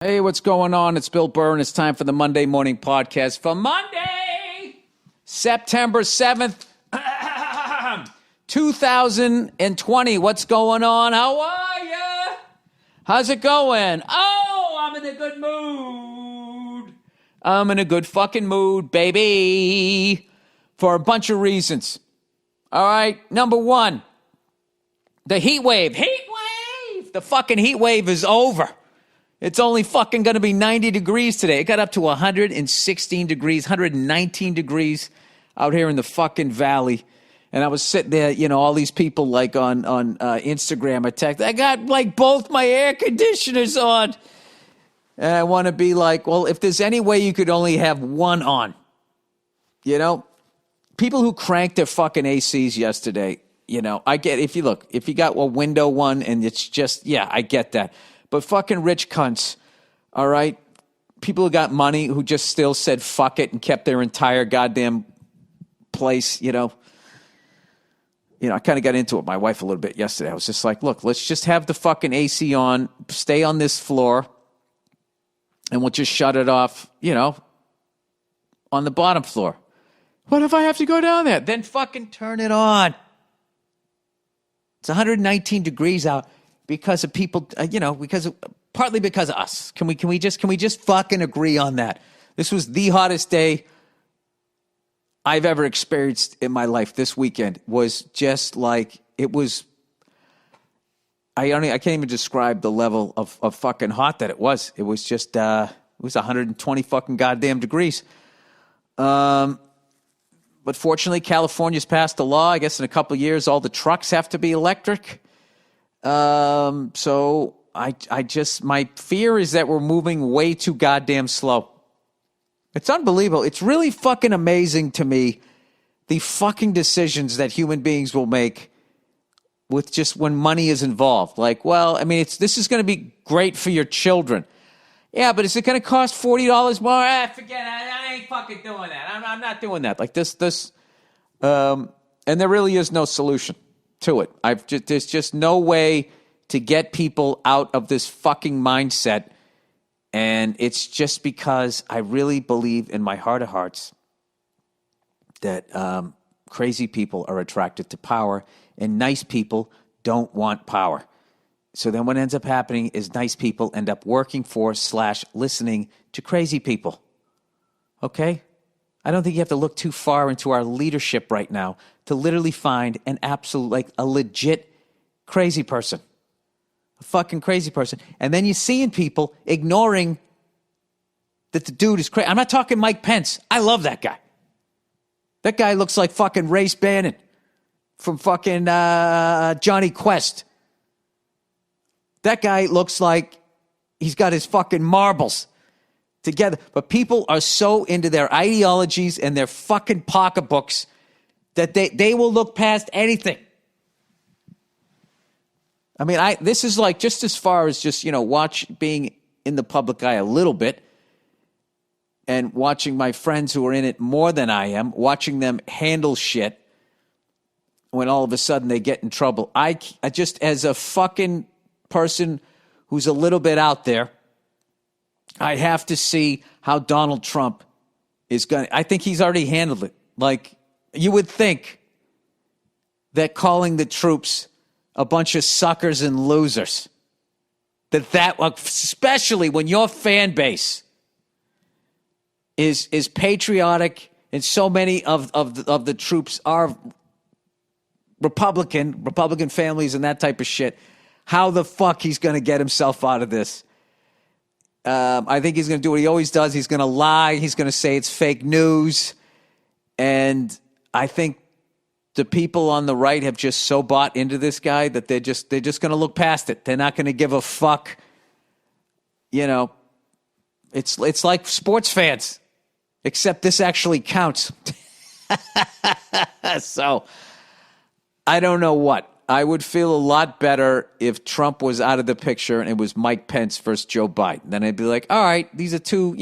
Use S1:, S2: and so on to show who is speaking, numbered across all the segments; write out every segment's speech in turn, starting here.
S1: Hey, what's going on? It's Bill Burr, and it's time for the Monday Morning Podcast for Monday, September 7th, 2020. What's going on? How are you? How's it going? Oh, I'm in a good mood. I'm in a good fucking mood, baby, for a bunch of reasons. All right, number one, the heat wave. Heat wave! The fucking heat wave is over. It's only fucking going to be 90 degrees today. It got up to 116 degrees, 119 degrees out here in the fucking valley. And I was sitting there, all these people like on Instagram or text. I got like both my air conditioners on. And I want to be like, well, if there's any way you could only have one on, people who cranked their fucking ACs yesterday, I get, if you got a window one and it's just, I get that. But fucking rich cunts, all right? People who got money who just still said fuck it and kept their entire goddamn place, I kind of got into it with my wife a little bit yesterday. I was just like, look, let's just have the fucking AC on, stay on this floor, and we'll just shut it off, on the bottom floor. What if I have to go down there? Then fucking turn it on. It's 119 degrees out. Because of people, partly because of us. Can we just fucking agree on that? This was the hottest day I've ever experienced in my life. This weekend was just like, it was, I can't even describe the level of fucking hot that it was. It was just, it was 120 fucking goddamn degrees. But fortunately, California's passed a law. I guess in a couple of years, all the trucks have to be electric. So my fear is that we're moving way too goddamn slow. It's unbelievable. It's really fucking amazing to me, the fucking decisions that human beings will make with just when money is involved. Like, well, I mean, this is going to be great for your children. Yeah, but is it going to cost $40 more? Forget it. I ain't fucking doing that. I'm not doing that. Like this, and there really is no solution to it. There's just no way to get people out of this fucking mindset. And it's just because I really believe in my heart of hearts that crazy people are attracted to power and nice people don't want power. So then what ends up happening is nice people end up working for / listening to crazy people. Okay? I don't think you have to look too far into our leadership right now to literally find an absolute, like a legit crazy person. A fucking crazy person. And then you're seeing people ignoring that the dude is crazy. I'm not talking Mike Pence. I love that guy. That guy looks like fucking Race Bannon from fucking Johnny Quest. That guy looks like he's got his fucking marbles together. But people are so into their ideologies and their fucking pocketbooks that they will look past anything. I mean, this is like just as far as just, being in the public eye a little bit and watching my friends who are in it more than I am, watching them handle shit when all of a sudden they get in trouble. I just, as a fucking person who's a little bit out there, I have to see how Donald Trump is going to, I think he's already handled it. Like, you would think that calling the troops a bunch of suckers and losers, that especially when your fan base is patriotic and so many of the troops are Republican families and that type of shit, how the fuck he's going to get himself out of this. I think he's going to do what he always does. He's going to lie. He's going to say it's fake news. And I think the people on the right have just so bought into this guy that they're just going to look past it. They're not going to give a fuck. It's like sports fans, except this actually counts. So I don't know what. I would feel a lot better if Trump was out of the picture and it was Mike Pence versus Joe Biden. Then I'd be like, all right, these are two,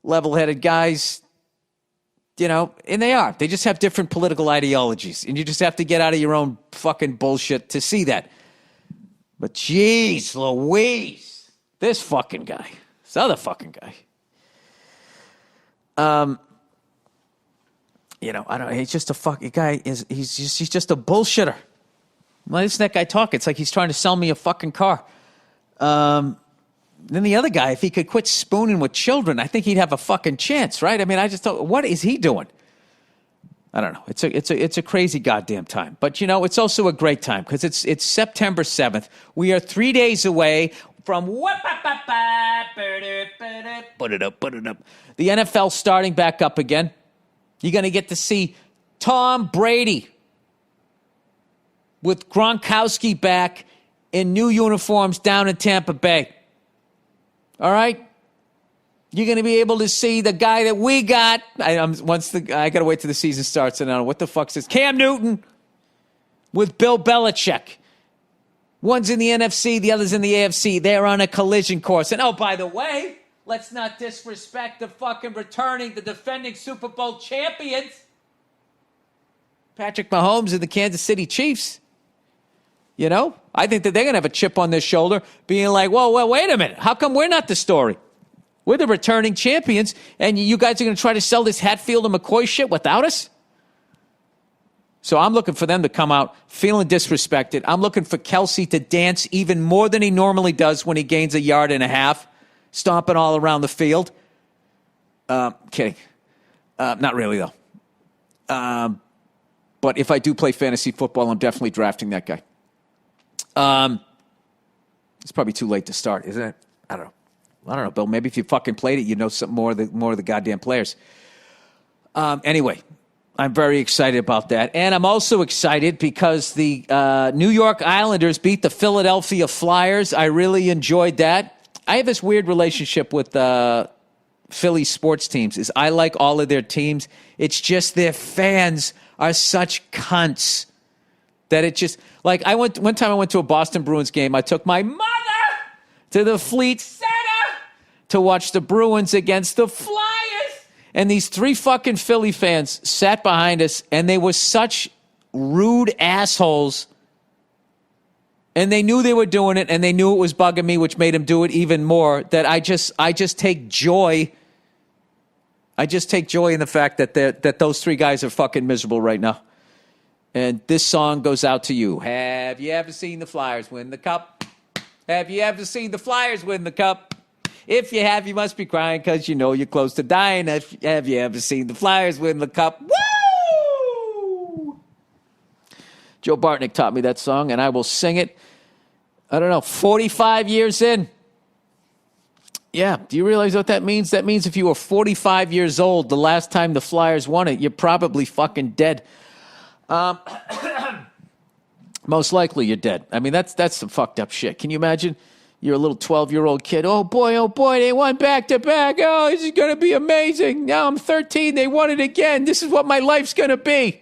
S1: level-headed guys, and they are. They just have different political ideologies. And you just have to get out of your own fucking bullshit to see that. But geez, Louise. This fucking guy. This other fucking guy. I don't. He's just a fucking guy. He's just a bullshitter. Why isn't that guy talk? It's like he's trying to sell me a fucking car. Then the other guy, if he could quit spooning with children, I think he'd have a fucking chance, right? I mean, I just don't. What is he doing? I don't know. It's a crazy goddamn time. But it's also a great time because it's September 7th. We are 3 days away from put it up. The NFL starting back up again. You're going to get to see Tom Brady with Gronkowski back in new uniforms down in Tampa Bay. All right? You're going to be able to see the guy that we got. I got to wait till the season starts. And I don't know what the fuck's this. Cam Newton with Bill Belichick. One's in the NFC, the other's in the AFC. They're on a collision course. And, oh, by the way, let's not disrespect the fucking the defending Super Bowl champions. Patrick Mahomes and the Kansas City Chiefs. I think that they're going to have a chip on their shoulder being like, well, wait a minute. How come we're not the story? We're the returning champions, and you guys are going to try to sell this Hatfield and McCoy shit without us? So I'm looking for them to come out feeling disrespected. I'm looking for Kelsey to dance even more than he normally does when he gains 1.5 yards, stomping all around the field. Kidding. Not really, though. But if I do play fantasy football, I'm definitely drafting that guy. It's probably too late to start, isn't it? I don't know, Bill. Maybe if you fucking played it, you'd know some more of the goddamn players. Anyway, I'm very excited about that. And I'm also excited because the New York Islanders beat the Philadelphia Flyers. I really enjoyed that. I have this weird relationship with Philly sports teams. Is I like all of their teams. It's just their fans are such cunts that it just... Like, one time I went to a Boston Bruins game. I took my mother to the Fleet Center to watch the Bruins against the Flyers. And these 3 fucking Philly fans sat behind us, and they were such rude assholes. And they knew they were doing it, and they knew it was bugging me, which made them do it even more, that I just take joy. I just take joy in the fact that those 3 guys are fucking miserable right now. And this song goes out to you. Have you ever seen the Flyers win the cup? Have you ever seen the Flyers win the cup? If you have, you must be crying because you know you're close to dying. Have you ever seen the Flyers win the cup? Woo! Joe Bartnick taught me that song, and I will sing it, 45 years in. Yeah, do you realize what that means? That means if you were 45 years old the last time the Flyers won it, you're probably fucking dead. Most likely you're dead. I mean, that's some fucked up shit. Can you imagine? You're a little 12-year-old kid. Oh, boy, they won back-to-back. Oh, this is going to be amazing. Now I'm 13. They won it again. This is what my life's going to be.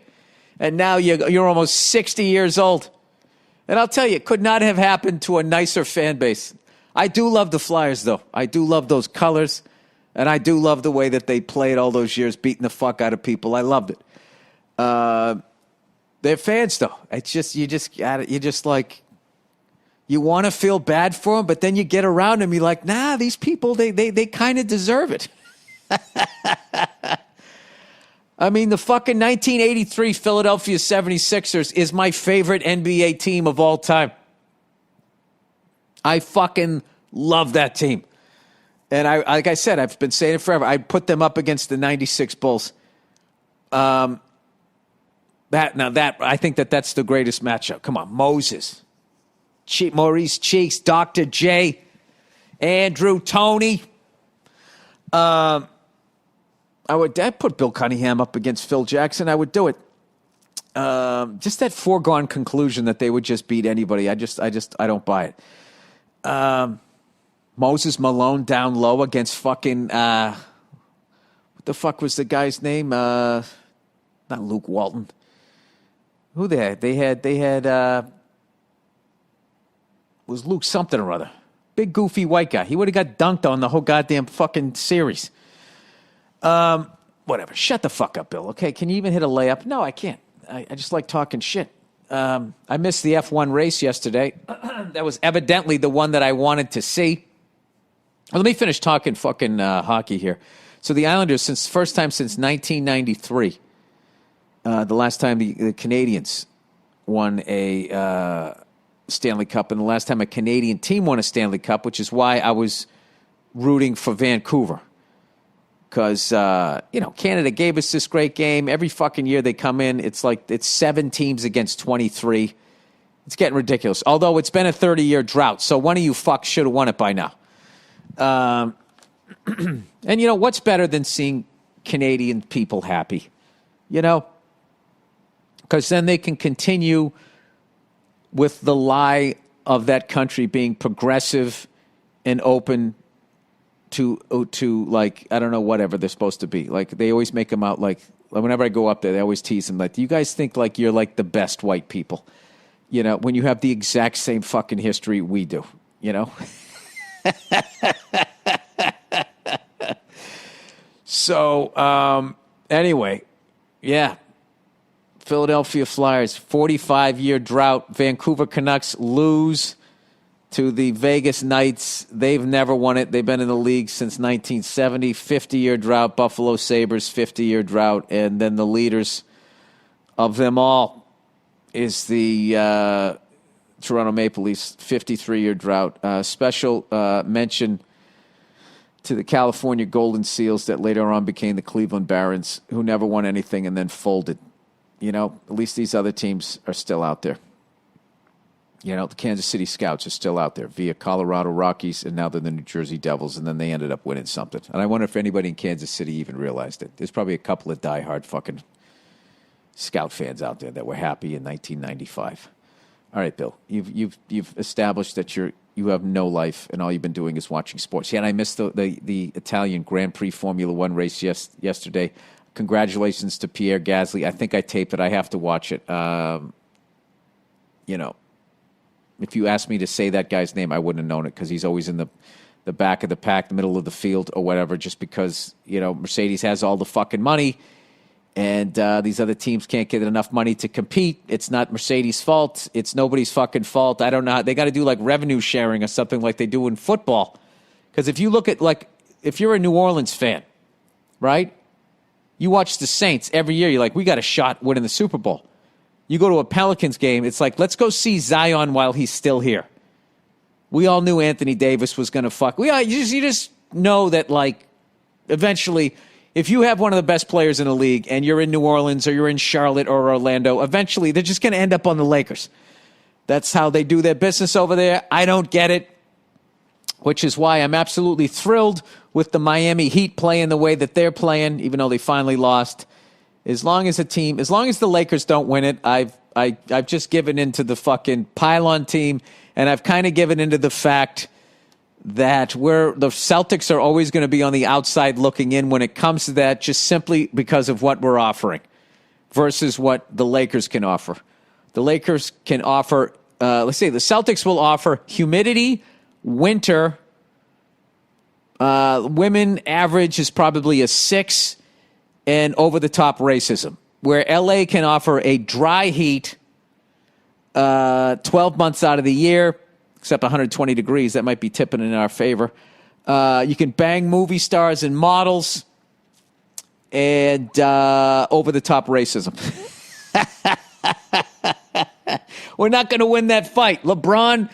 S1: And now you're almost 60 years old. And I'll tell you, it could not have happened to a nicer fan base. I do love the Flyers, though. I do love those colors. And I do love the way that they played all those years, beating the fuck out of people. I loved it. They're fans, though. It's just, you want to feel bad for them, but then you get around them, you're like, nah, these people, they kind of deserve it. I mean, the fucking 1983 Philadelphia 76ers is my favorite NBA team of all time. I fucking love that team. And like I said, I've been saying it forever. I put them up against the 96 Bulls. I think that's the greatest matchup. Come on, Moses, Maurice Cheeks, Dr. J, Andrew, Tony. I'd put Bill Cunningham up against Phil Jackson. I would do it. Just that foregone conclusion that they would just beat anybody. I don't buy it. Moses Malone down low against fucking what the fuck was the guy's name? Not Luke Walton. Who they had? They had was Luke something or other. Big goofy white guy. He would have got dunked on the whole goddamn fucking series. Whatever. Shut the fuck up, Bill. Okay, can you even hit a layup? No, I can't. I just like talking shit. I missed the F1 race yesterday. That was evidently the one that I wanted to see. Well, let me finish talking fucking hockey here. So the Islanders, first time since 1993, the last time the Canadiens won a Stanley Cup, and the last time a Canadian team won a Stanley Cup, which is why I was rooting for Vancouver. Because, Canada gave us this great game. Every fucking year they come in, it's 7 teams against 23. It's getting ridiculous. Although it's been a 30-year drought, so one of you fucks should have won it by now. And what's better than seeing Canadian people happy? Because then they can continue with the lie of that country being progressive and open to like, I don't know, whatever they're supposed to be. Like, they always make them out like, whenever I go up there, they always tease them like, do you guys think like you're like the best white people? When you have the exact same fucking history we do, So, anyway, yeah. Philadelphia Flyers, 45-year drought. Vancouver Canucks lose to the Vegas Knights. They've never won it. They've been in the league since 1970. 50-year drought. Buffalo Sabres, 50-year drought. And then the leaders of them all is the Toronto Maple Leafs, 53-year drought. Special mention to the California Golden Seals that later on became the Cleveland Barons, who never won anything and then folded. At least these other teams are still out there. The Kansas City Scouts are still out there via Colorado Rockies, and now they're the New Jersey Devils, and then they ended up winning something. And I wonder if anybody in Kansas City even realized it. There's probably a couple of diehard fucking Scout fans out there that were happy in 1995. All right, Bill, you've established that you have no life, and all you've been doing is watching sports. Yeah, and I missed the Italian Grand Prix Formula One race yesterday. Congratulations to Pierre Gasly. I think I taped it. I have to watch it. If you asked me to say that guy's name, I wouldn't have known it because he's always in the back of the pack, the middle of the field or whatever, just because, Mercedes has all the fucking money and these other teams can't get enough money to compete. It's not Mercedes' fault. It's nobody's fucking fault. I don't know. They got to do like revenue sharing or something like they do in football. Because if you look at if you're a New Orleans fan, right? You watch the Saints every year. You're like, we got a shot winning the Super Bowl. You go to a Pelicans game. It's like, let's go see Zion while he's still here. We all knew Anthony Davis was going to fuck. You just know that, eventually, if you have one of the best players in the league and you're in New Orleans or you're in Charlotte or Orlando, eventually they're just going to end up on the Lakers. That's how they do their business over there. I don't get it, which is why I'm absolutely thrilled with the Miami Heat playing the way that they're playing, even though they finally lost. As long as the Lakers don't win it, I've just given into the fucking pylon team, and I've kind of given into the fact that the Celtics are always going to be on the outside looking in when it comes to that, just simply because of what we're offering versus what the Lakers can offer. The Lakers can offer, let's say the Celtics will offer humidity, winter. Women average is probably a 6, and over-the-top racism, where LA can offer a dry heat 12 months out of the year, except 120 degrees. That might be tipping in our favor. You can bang movie stars and models, and over-the-top racism. We're not going to win that fight. LeBron,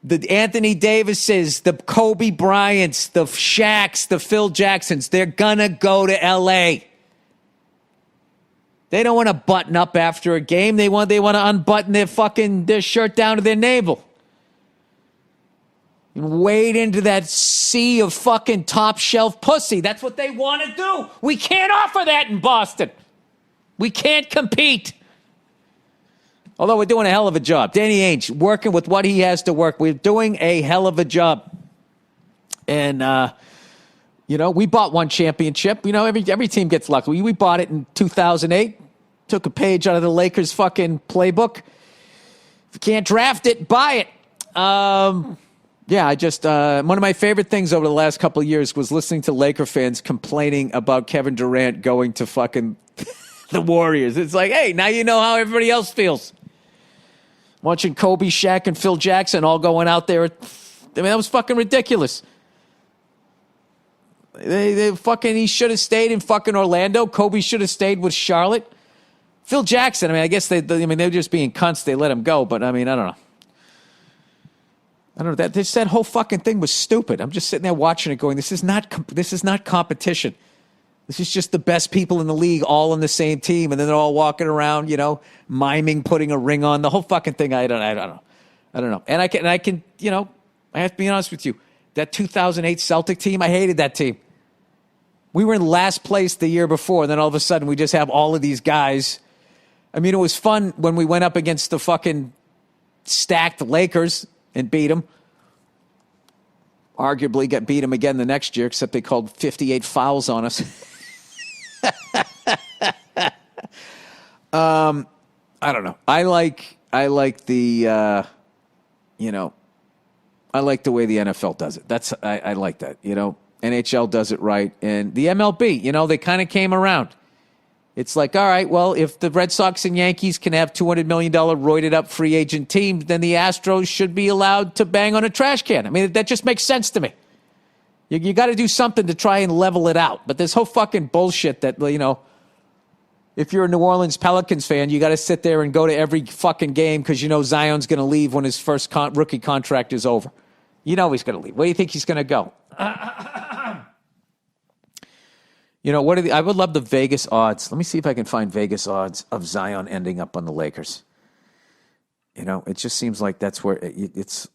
S1: the Anthony Davises, the Kobe Bryants, the Shaqs, the Phil Jacksons, they're going to go to L.A. They don't want to button up after a game. They want to unbutton their shirt down to their navel. And wade into that sea of fucking top shelf pussy. That's what they want to do. We can't offer that in Boston. We can't compete. Although we're doing a hell of a job. Danny Ainge, working with what he has to work. We're doing a hell of a job. And, we bought one championship. Every team gets lucky. We bought it in 2008. Took a page out of the Lakers' fucking playbook. If you can't draft it, buy it. I just one of my favorite things over the last couple of years was listening to Laker fans complaining about Kevin Durant going to fucking the Warriors. It's like, hey, now you know how everybody else feels. Watching Kobe, Shaq, and Phil Jackson all going out there. That was fucking ridiculous. They fucking, he should have stayed in fucking Orlando. Kobe should have stayed with Charlotte. Phil Jackson, I mean, I guess they're just being cunts. They let him go, but I mean, I don't know. That whole fucking thing was stupid. I'm just sitting there watching it going, this is not competition. This is just the best people in the league all on the same team, and then they're all walking around, miming, putting a ring on. The whole fucking thing, I don't know. And I can, I have to be honest with you. That 2008 Celtic team, I hated that team. We were in last place the year before, and then all of a sudden we just have all of these guys. I mean, it was fun when we went up against the fucking stacked Lakers and beat them. Arguably beat them again the next year, except they called 58 fouls on us. I don't know. I like the, I like the way the NFL does it. I like that, NHL does it right. And the MLB, they kind of came around. It's like, all right, well, if the Red Sox and Yankees can have $200 million roided up free agent teams, then the Astros should be allowed to bang on a trash can. I mean, that just makes sense to me. You got to do something to try and level it out. But this whole fucking bullshit that, if you're a New Orleans Pelicans fan, you got to sit there and go to every fucking game because Zion's going to leave when his first rookie contract is over. He's going to leave. Where do you think he's going to go? I would love the Vegas odds. Let me see if I can find Vegas odds of Zion ending up on the Lakers. It just seems like that's where it's.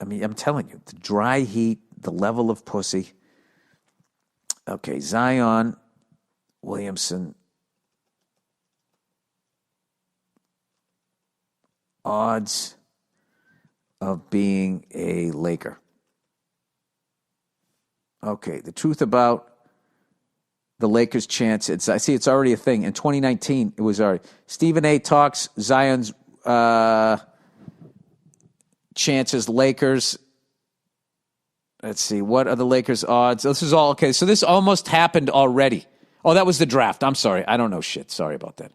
S1: I mean, I'm telling you, the dry heat, the level of pussy. Okay, Zion Williamson odds of being a Laker. Okay, the truth about the Lakers' chance. I see it's already a thing. In 2019, it was already. Stephen A. talks Zion's chances. Lakers. Let's see. What are the Lakers' odds? This is all okay. So this almost happened already. Oh, that was the draft. I'm sorry. I don't know shit. Sorry about that.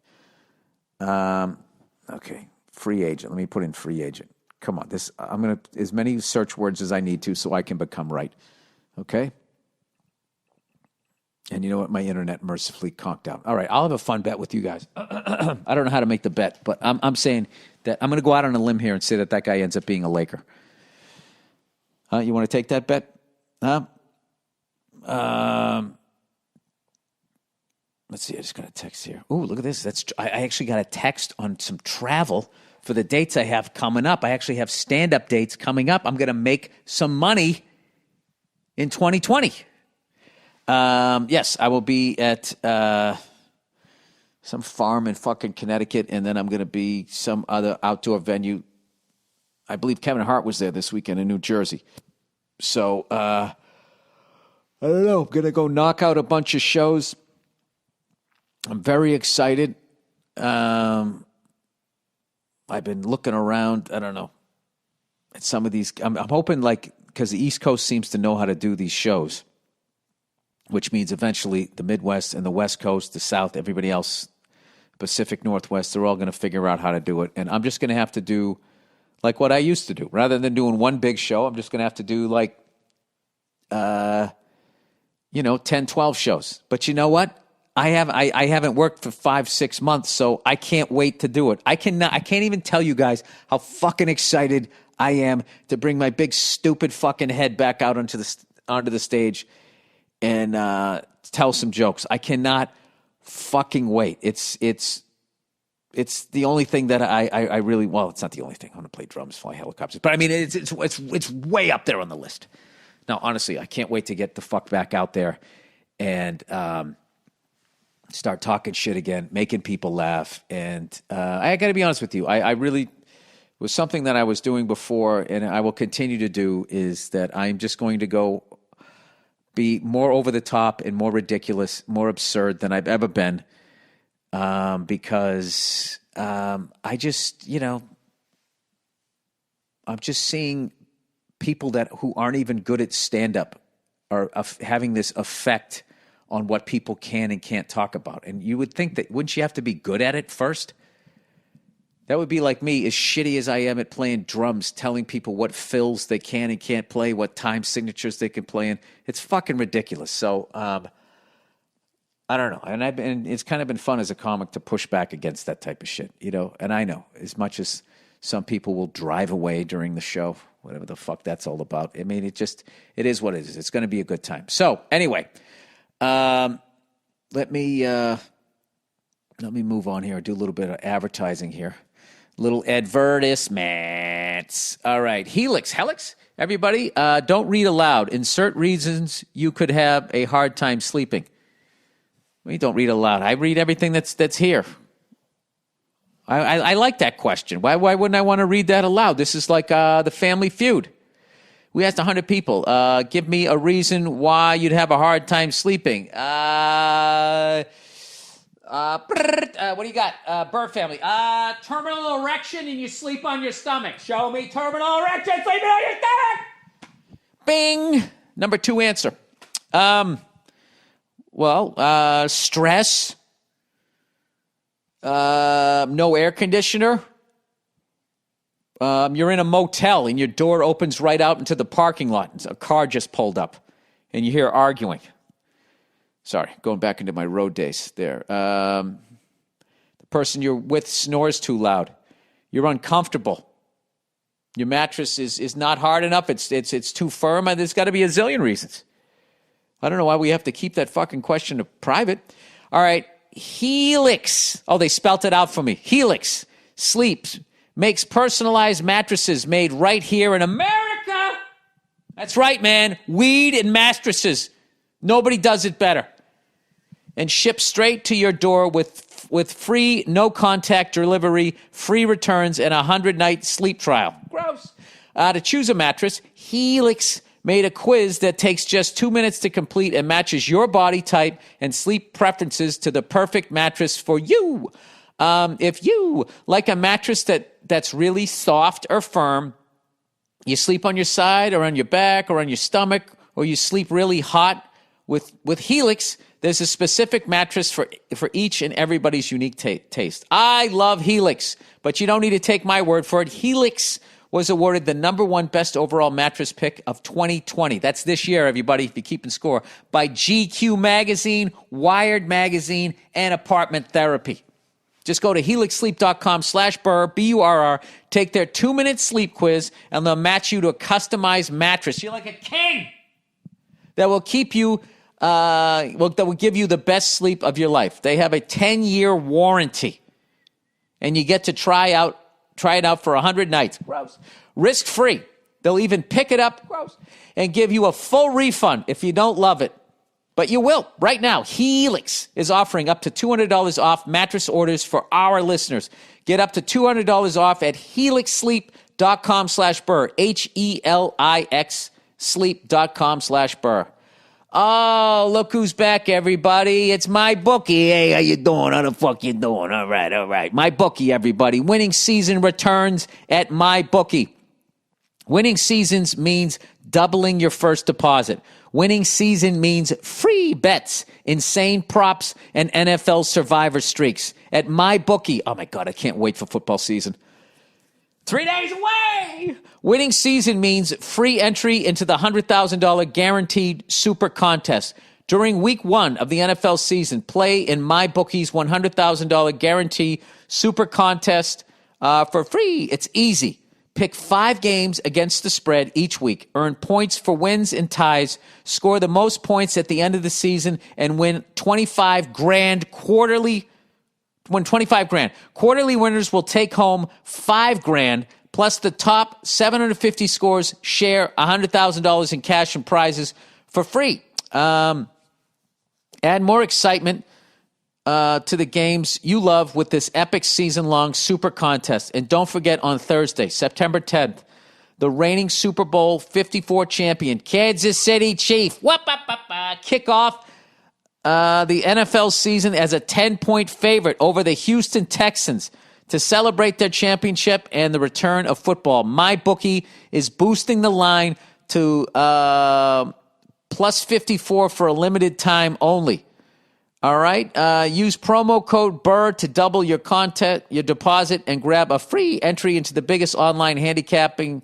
S1: Okay. Free agent. Let me put in free agent. Come on. I'm going to as many search words as I need to so I can become right. Okay? And you know what? My internet mercifully conked out. All right, I'll have a fun bet with you guys. I don't know how to make the bet, but I'm saying that I'm going to go out on a limb here and say that guy ends up being a Laker. You want to take that bet? Huh? Let's see. I just got a text here. Oh, look at this. I actually got a text on some travel for the dates I have coming up. I actually have stand-up dates coming up. I'm going to make some money in 2020. Yes, I will be at some farm in fucking Connecticut, and then I'm going to be some other outdoor venue. I believe Kevin Hart was there this weekend in New Jersey. So, I don't know. I'm going to go knock out a bunch of shows. I'm very excited. I've been looking around, I don't know, at some of these. I'm hoping, because the East Coast seems to know how to do these shows, which means eventually the Midwest and the West Coast, the South, everybody else, Pacific Northwest, they're all going to figure out how to do it. And I'm just going to have to do like what I used to do. Rather than doing one big show, I'm just going to have to do 10, 12 shows. But you know what? I haven't worked for 5-6 months, so I can't wait to do it. I can't even tell you guys how fucking excited I am to bring my big stupid fucking head back out onto the stage and tell some jokes. I cannot fucking wait. It's the only thing that I really, well, it's not the only thing. I want to play drums, fly helicopters, but I mean it's way up there on the list. Now, honestly, I can't wait to get the fuck back out there and start talking shit again, making people laugh. And I got to be honest with you, I really was something that I was doing before, and I will continue to do, is that I'm just going to go be more over the top and more ridiculous, more absurd than I've ever been, because I just, I'm just seeing people who aren't even good at stand-up are having this effect on what people can and can't talk about. And you would think that, wouldn't you have to be good at it first? That would be like me, as shitty as I am at playing drums, telling people what fills they can and can't play, what time signatures they can play in. It's fucking ridiculous. So, I don't know. And it's kind of been fun as a comic to push back against that type of shit, you know? And I know, as much as some people will drive away during the show, whatever the fuck that's all about. I mean, it is what it is. It's going to be a good time. So, anyway, let me move on here. Do a little bit of advertising here. Little advertisements. All right. Helix, everybody, don't read aloud. Insert reasons you could have a hard time sleeping. We don't read aloud. I read everything that's here. I like that question. Why wouldn't I want to read that aloud? This is like the Family Feud. We asked 100 people, give me a reason why you'd have a hard time sleeping. What do you got? Burr family. Terminal erection and you sleep on your stomach. Show me terminal erection, sleeping on your stomach. Bing. Number 2 answer. Stress. No air conditioner. You're in a motel and your door opens right out into the parking lot. A car just pulled up and you hear arguing. Sorry, going back into my road days there. The person you're with snores too loud. You're uncomfortable. Your mattress is not hard enough. It's too firm. There's got to be a zillion reasons. I don't know why we have to keep that fucking question private. All right, Helix. Oh, they spelt it out for me. Helix Sleeps makes personalized mattresses made right here in America. That's right, man. Weed and mattresses. Nobody does it better. And shipped straight to your door with free, no-contact delivery, free returns, and a 100-night sleep trial. Gross. To choose a mattress, Helix made a quiz that takes just 2 minutes to complete and matches your body type and sleep preferences to the perfect mattress for you. If you like a mattress that's really soft or firm, you sleep on your side or on your back or on your stomach, or you sleep really hot, with Helix, there's a specific mattress for each and everybody's unique taste. I love Helix, but you don't need to take my word for it. Helix was awarded the #1 best overall mattress pick of 2020. That's this year, everybody, if you're keeping score, by GQ Magazine, Wired Magazine, and Apartment Therapy. Just go to helixsleep.com/Burr, B-U-R-R, take their 2-minute sleep quiz, and they'll match you to a customized mattress. You're like a king! That will keep you, that will give you the best sleep of your life. They have a 10-year warranty, and you get to try it out for 100 nights. Gross. Risk-free. They'll even pick it up, gross, and give you a full refund if you don't love it. But you will. Right now, Helix is offering up to $200 off mattress orders for our listeners. Get up to $200 off at helixsleep.com/Burr, HELIX sleep.com/Burr. Oh, look who's back, everybody. It's my bookie. Hey, how you doing? How the fuck you doing? All right. My bookie, everybody. Winning season returns at my bookie. Winning seasons means doubling your first deposit. Winning season means free bets, insane props, and NFL survivor streaks. At my bookie, oh my God, I can't wait for football season. 3 days away! Winning season means free entry into the $100,000 guaranteed super contest. During week 1 of the NFL season, play in MyBookie's $100,000 guarantee super contest for free. It's easy. Pick 5 games against the spread each week. Earn points for wins and ties. Score the most points at the end of the season and win $25,000 quarterly. Win $25,000. Quarterly winners will take home $5,000, plus the top 750 scores share $100,000 in cash and prizes for free. Add more excitement to the games you love with this epic season-long super contest. And don't forget, on Thursday, September 10th, the reigning Super Bowl 54 champion, Kansas City Chiefs, kick off the NFL season as a 10-point favorite over the Houston Texans to celebrate their championship and the return of football. MyBookie is boosting the line to plus 54 for a limited time only. All right. Use promo code Burr to double your deposit, and grab a free entry into the biggest online handicapping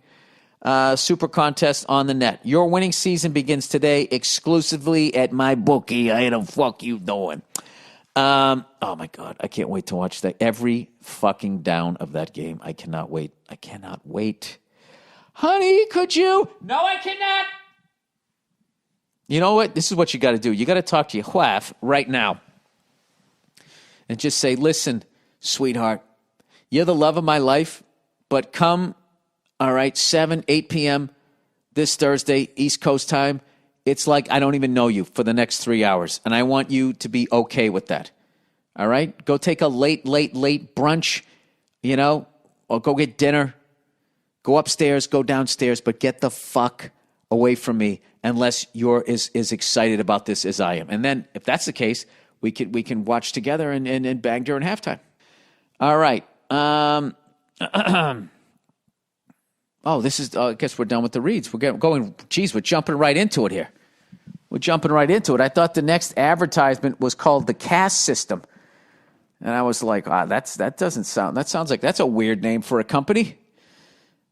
S1: super contest on the net. Your winning season begins today exclusively at MyBookie. How the fuck you doing? Oh my God. I can't wait to watch that. Every fucking down of that game. I cannot wait. I cannot wait. Honey, could you? No, I cannot. You know what? This is what you got to do. You got to talk to your wife right now and just say, listen, sweetheart, you're the love of my life, but come, all right, 7, 8 p.m. this Thursday, East Coast time, it's like I don't even know you for the next 3 hours, and I want you to be okay with that, all right? Go take a late brunch, or go get dinner. Go upstairs, go downstairs, but get the fuck away from me unless you're as excited about this as I am. And then, if that's the case, we can watch together and bang during halftime. All right. This is. I guess we're done with the reads. We're going. Geez, we're jumping right into it here. We're jumping right into it. I thought the next advertisement was called the caste system, and I was like, that sounds like that's a weird name for a company.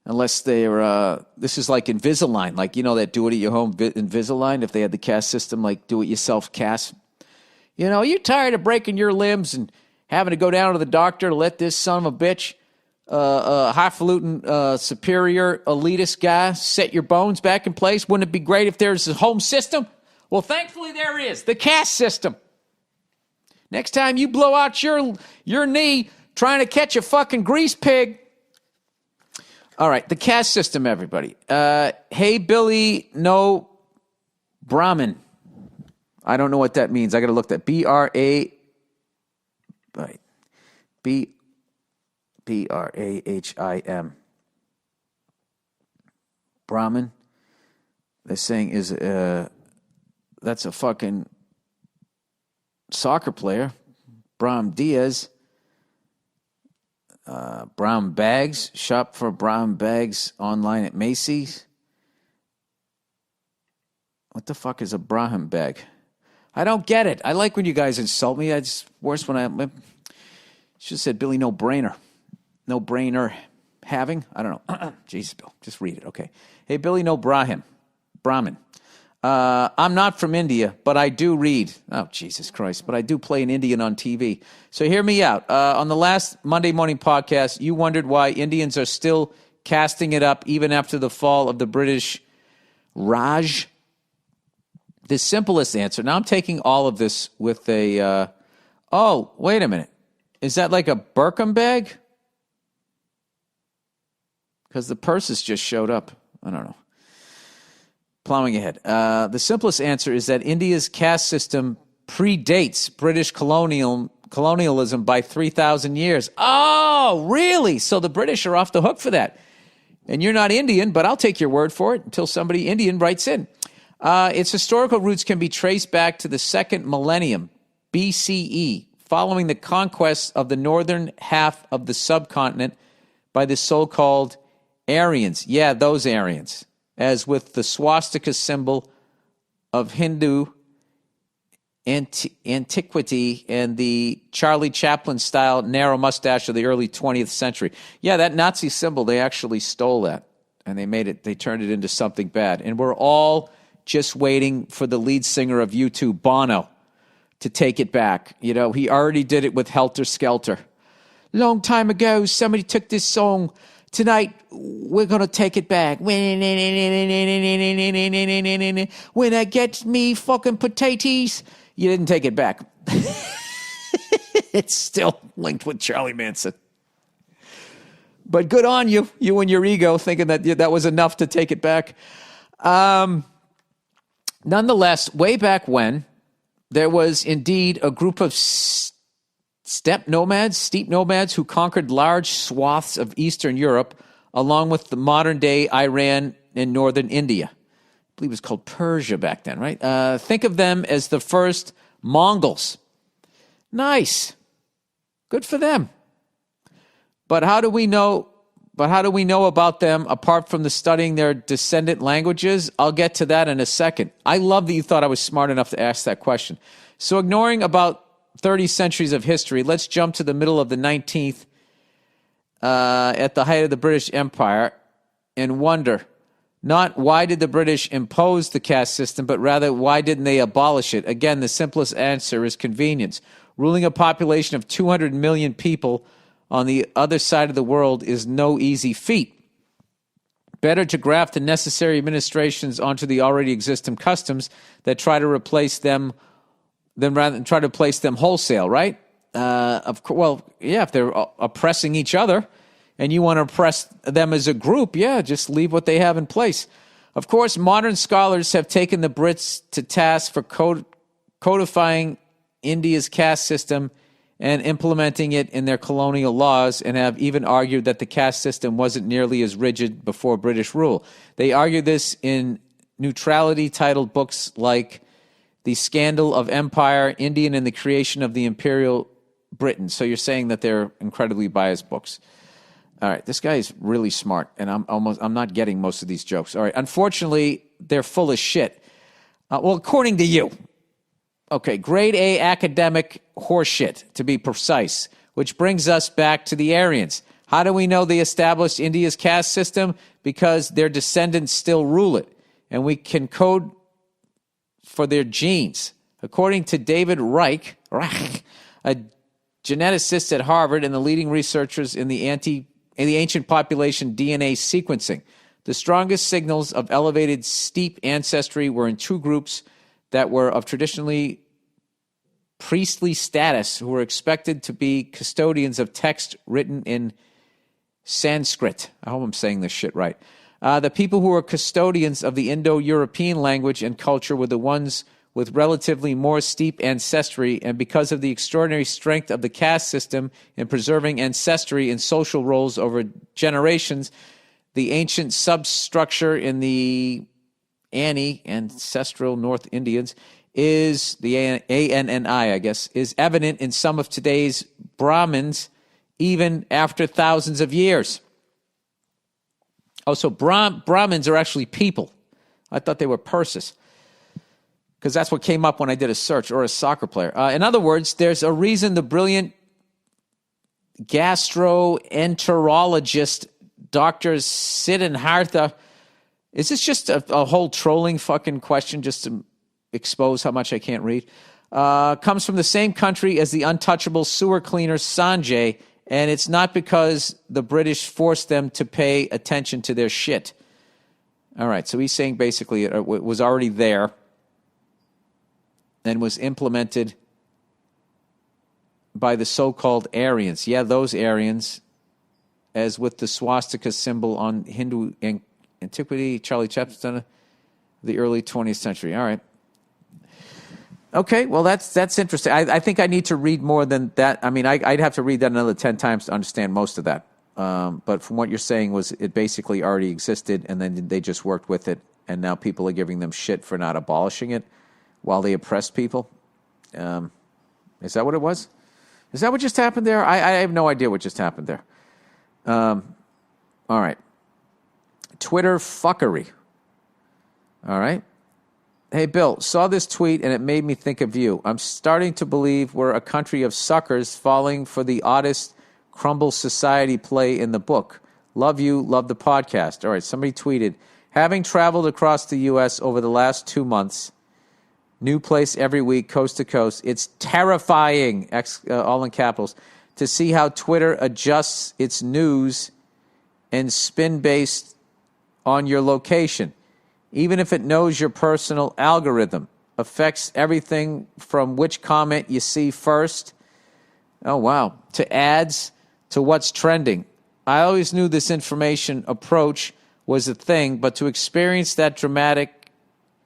S1: Unless they're, this is like Invisalign, like, that do it at your home Invisalign, if they had the caste system, like do-it-yourself caste. You're tired of breaking your limbs and having to go down to the doctor to let this son of a bitch, highfalutin, superior, elitist guy set your bones back in place. Wouldn't it be great if there's a home system? Well, thankfully there is, the caste system. Next time you blow out your knee trying to catch a fucking grease pig. All right, the caste system, everybody. Hey, Billy, no Brahmin. I don't know what that means. I got to look that. B-R-A... Right. B-R-A-H-I-M. Brahmin. They're saying is... that's a fucking soccer player. Brahm Diaz. Brown bags. Shop for brown bags online at Macy's. What the fuck is a Braham bag? I don't get it. I like when you guys insult me. It's worse when I should have said Billy no brainer. No brainer having? I don't know. Jesus, Bill. Just read it. Okay. Hey, Billy no Brahmin. I'm not from India, but I do read. Oh, Jesus Christ. But I do play an Indian on TV. So hear me out. On the last Monday morning podcast, you wondered why Indians are still casting it up even after the fall of the British Raj. The simplest answer. Now I'm taking all of this with a, oh, wait a minute. Is that like a Birkin bag? Because the purses just showed up. I don't know. Plowing ahead. The simplest answer is that India's caste system predates British colonialism by 3,000 years. Oh, really? So the British are off the hook for that. And you're not Indian, but I'll take your word for it until somebody Indian writes in. Its historical roots can be traced back to the second millennium, BCE, following the conquest of the northern half of the subcontinent by the so-called Aryans. Yeah, those Aryans. As with the swastika symbol of Hindu antiquity and the Charlie Chaplin-style narrow mustache of the early 20th century. Yeah, that Nazi symbol, they actually stole that, and they turned it into something bad. And we're all just waiting for the lead singer of U2, Bono, to take it back. He already did it with Helter Skelter. Long time ago, somebody took this song. Tonight, we're going to take it back. When I get me fucking potatoes. You didn't take it back. It's still linked with Charlie Manson. But good on you, you and your ego, thinking that was enough to take it back. Nonetheless, way back when, there was indeed a group of steep nomads who conquered large swaths of Eastern Europe, along with the modern-day Iran and northern India. I believe it was called Persia back then, right? Think of them as the first Mongols. Nice. Good for them. But how do we know But how do we know about them apart from the studying their descendant languages? I'll get to that in a second. I love that you thought I was smart enough to ask that question. So ignoring about 30 centuries of history, let's jump to the middle of the 19th at the height of the British Empire and wonder not why did the British impose the caste system, but rather why didn't they abolish it? Again, the simplest answer is convenience. Ruling a population of 200 million people on the other side of the world is no easy feat. Better to graft the necessary administrations onto the already existing customs that try to replace them than rather than try to place them wholesale, right? Well, yeah, if they're oppressing each other and you want to oppress them as a group, yeah, just leave what they have in place. Of course, modern scholars have taken the Brits to task for codifying India's caste system and implementing it in their colonial laws, and have even argued that the caste system wasn't nearly as rigid before British rule. They argue this in neutrality-titled books like The Scandal of Empire, Indian and the Creation of the Imperial Britain. So you're saying that they're incredibly biased books. All right, this guy is really smart, and I'm not getting most of these jokes. All right, unfortunately, they're full of shit. Well, according to you. Okay, grade A academic horseshit, to be precise, which brings us back to the Aryans. How do we know they established India's caste system? Because their descendants still rule it, and we can code for their genes. According to David Reich, a geneticist at Harvard and the leading researchers in the ancient population DNA sequencing, the strongest signals of elevated steep ancestry were in two groups that were of traditionally priestly status who were expected to be custodians of text written in Sanskrit. I hope I'm saying this shit right. The people who were custodians of the Indo-European language and culture were the ones with relatively more steep ancestry, and because of the extraordinary strength of the caste system in preserving ancestry and social roles over generations, the ancient substructure in the Ani, ancestral North Indians, is the ANNI, I guess, is evident in some of today's Brahmins, even after thousands of years. Oh, so Brahmins are actually people. I thought they were purses, because that's what came up when I did a search, or a soccer player. In other words, there's a reason the brilliant gastroenterologist Dr. Siddhartha. Is this just a whole trolling fucking question just to expose how much I can't read? Comes from the same country as the untouchable sewer cleaner Sanjay, and it's not because the British forced them to pay attention to their shit. All right, so he's saying basically it was already there and was implemented by the so-called Aryans. Yeah, those Aryans, as with the swastika symbol on Hindu antiquity, Charlie Chaplin, the early 20th century. All right. Okay, well, that's interesting. I think I need to read more than that. I mean, I'd have to read that another 10 times to understand most of that. But from what you're saying was it basically already existed, and then they just worked with it, and now people are giving them shit for not abolishing it while they oppressed people. Is that what it was? Is that what just happened there? I have no idea what just happened there. All right. Twitter fuckery. All right. Hey, Bill, saw this tweet and it made me think of you. I'm starting to believe we're a country of suckers falling for the oddest crumble society play in the book. Love you, love the podcast. All right, somebody tweeted, having traveled across the U.S. over the last 2 months, new place every week, coast to coast, it's terrifying, all in capitals, to see how Twitter adjusts its news and spin based on your location. Even if it knows your personal algorithm, affects everything from which comment you see first, oh wow, to ads, to what's trending. I always knew this information approach was a thing, but to experience that dramatic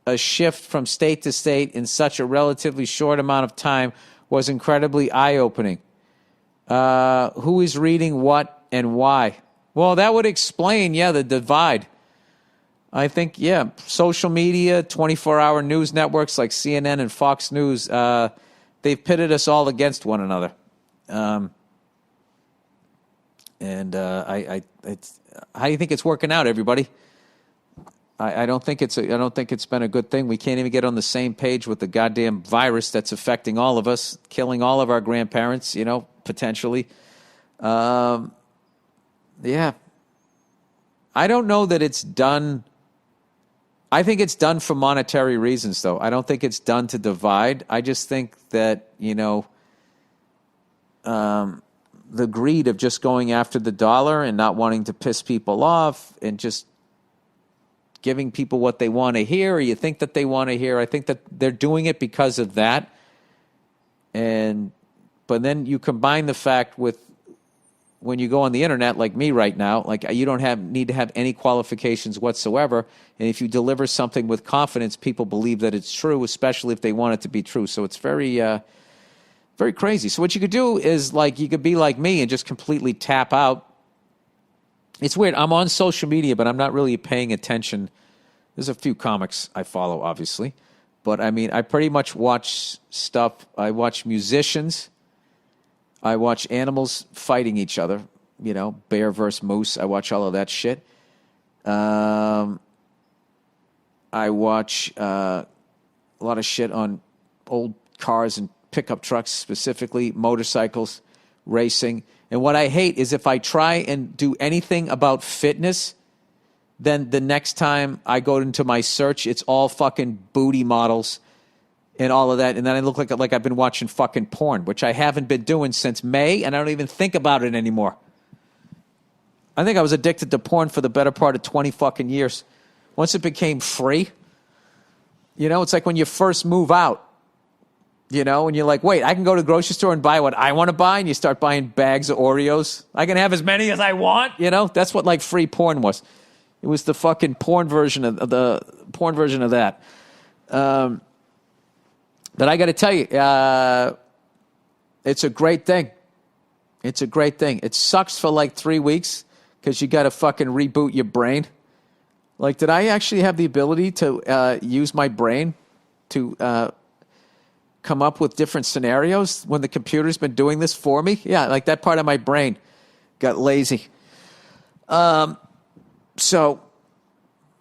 S1: a shift from state to state in such a relatively short amount of time was incredibly eye-opening. Who is reading what and why? Well, that would explain, the divide. I think, social media, 24-hour news networks like CNN and Fox News, they've pitted us all against one another. And how do you think it's working out, everybody? I don't think it's been a good thing. We can't even get on the same page with the goddamn virus that's affecting all of us, killing all of our grandparents, potentially. Yeah. I don't know that it's done. I think it's done for monetary reasons, though. I don't think it's done to divide. I just think that, the greed of just going after the dollar and not wanting to piss people off and just giving people what they want to hear or you think that they want to hear. I think that they're doing it because of that. But then you combine the fact with when you go on the internet like me right now, like you don't need to have any qualifications whatsoever. And if you deliver something with confidence, people believe that it's true, especially if they want it to be true. So it's very, very crazy. So what you could do is you could be like me and just completely tap out. It's weird. I'm on social media, but I'm not really paying attention. There's a few comics I follow, obviously. But, I pretty much watch stuff. I watch musicians. I watch animals fighting each other. Bear versus moose. I watch all of that shit. I watch a lot of shit on old cars and pickup trucks, specifically motorcycles, racing. And what I hate is if I try and do anything about fitness, then the next time I go into my search, it's all fucking booty models and all of that. And then I look like I've been watching fucking porn, which I haven't been doing since May, and I don't even think about it anymore. I think I was addicted to porn for the better part of 20 fucking years. Once it became free, it's like when you first move out. And you're like, wait, I can go to the grocery store and buy what I want to buy, and you start buying bags of Oreos. I can have as many as I want, That's what free porn was. It was the fucking porn version of that. But I got to tell you, it's a great thing. It's a great thing. It sucks for 3 weeks because you got to fucking reboot your brain. Did I actually have the ability to use my brain to come up with different scenarios when the computer's been doing this for me? Yeah, that part of my brain got lazy. So,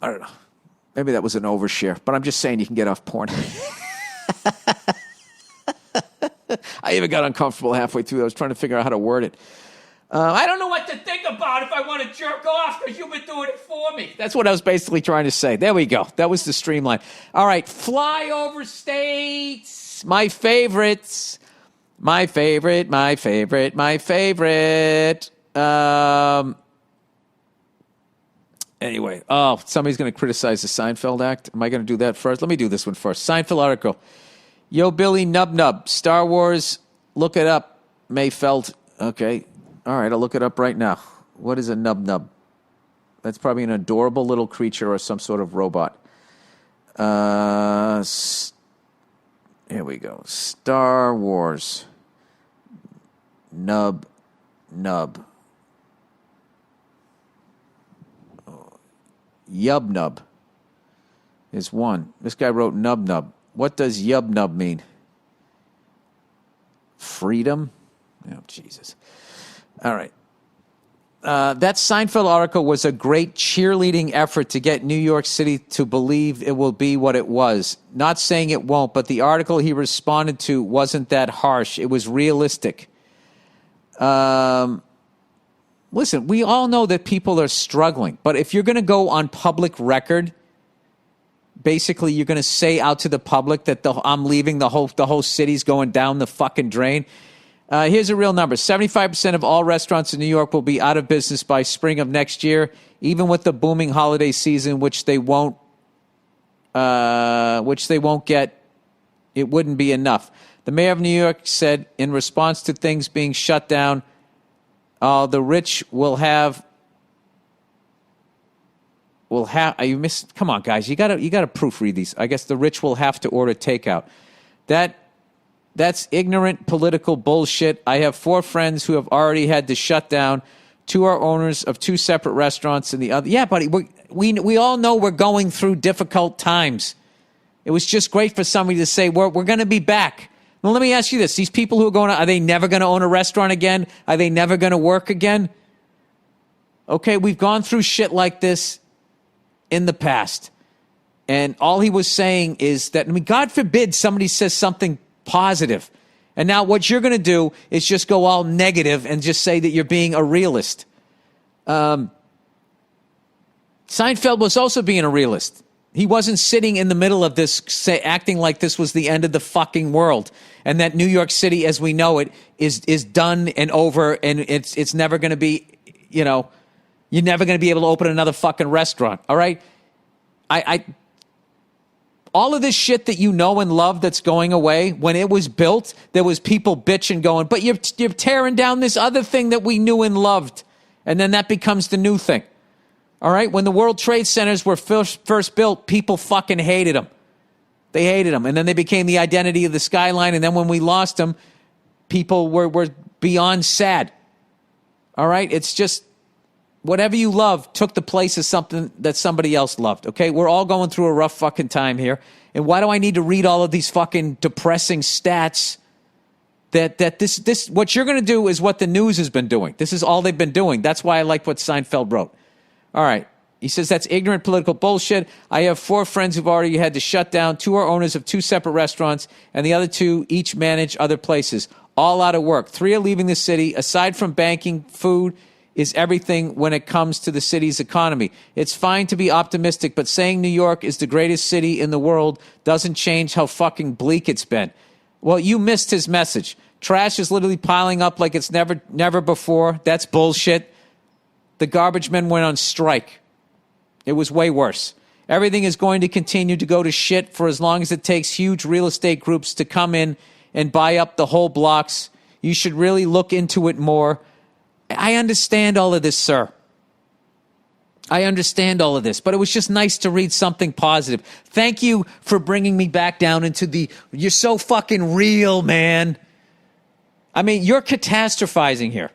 S1: I don't know. Maybe that was an overshare, but I'm just saying you can get off porn. I even got uncomfortable halfway through. I was trying to figure out how to word it. I don't know what to think about if I want to jerk off because you've been doing it for me. That's what I was basically trying to say. There we go. That was the streamline. All right, flyover states. My favorites. My favorite. Anyway, somebody's going to criticize the Seinfeld act. Am I going to do that first? Let me do this one first. Seinfeld article. Yo, Billy Nub. Star Wars. Look it up. Mayfeld. Okay. All right, I'll look it up right now. What is a nub? That's probably an adorable little creature or some sort of robot. Here we go. Star Wars. Nub. Yub-nub is one. This guy wrote nub. What does yub-nub mean? Freedom? Oh, Jesus. All right. That Seinfeld article was a great cheerleading effort to get New York City to believe it will be what it was. Not saying it won't, but the article he responded to wasn't that harsh. It was realistic. Listen, we all know that people are struggling, but if you're going to go on public record, basically you're going to say out to the public that I'm leaving, the whole city's going down the fucking drain. Here's a real number. 75% of all restaurants in New York will be out of business by spring of next year, even with the booming holiday season, which they won't get. It wouldn't be enough. The mayor of New York said in response to things being shut down, the rich will have. Come on, guys, you gotta proofread these. I guess the rich will have to order takeout. That's ignorant political bullshit. I have 4 friends who have already had to shut down. 2 are owners of 2 separate restaurants, and the other. Yeah, buddy, we all know we're going through difficult times. It was just great for somebody to say we're going to be back. Well, let me ask you this: these people who are are they never going to own a restaurant again? Are they never going to work again? Okay, we've gone through shit like this in the past. And all he was saying is that, I mean, God forbid somebody says something positive. And now what you're going to do is just go all negative and just say that you're being a realist. Seinfeld was also being a realist. He wasn't sitting in the middle of this acting like this was the end of the fucking world and that New York City as we know it is done and over and it's never going to be, you know, you're never going to be able to open another fucking restaurant, all right? All of this shit that you know and love that's going away, when it was built, there was people bitching going, but you're tearing down this other thing that we knew and loved. And then that becomes the new thing. All right? When the World Trade Centers were first built, people fucking hated them. They hated them. And then they became the identity of the skyline. And then when we lost them, people were beyond sad. All right? It's just whatever you love took the place of something that somebody else loved. Okay? We're all going through a rough fucking time here. And why do I need to read all of these fucking depressing stats? That this what you're going to do is what the news has been doing. This is all they've been doing. That's why I like what Seinfeld wrote. All right. He says that's ignorant political bullshit. I have 4 friends who've already had to shut down. 2 are owners of 2 separate restaurants, and the other 2 each manage other places. All out of work. 3 are leaving the city. Aside from banking, food is everything when it comes to the city's economy. It's fine to be optimistic, but saying New York is the greatest city in the world doesn't change how fucking bleak it's been. Well, you missed his message. Trash is literally piling up like it's never before. That's bullshit. The garbage men went on strike. It was way worse. Everything is going to continue to go to shit for as long as it takes huge real estate groups to come in and buy up the whole blocks. You should really look into it more. I understand all of this, sir. I understand all of this, but it was just nice to read something positive. Thank you for bringing me back down into you're so fucking real, man. I mean, you're catastrophizing here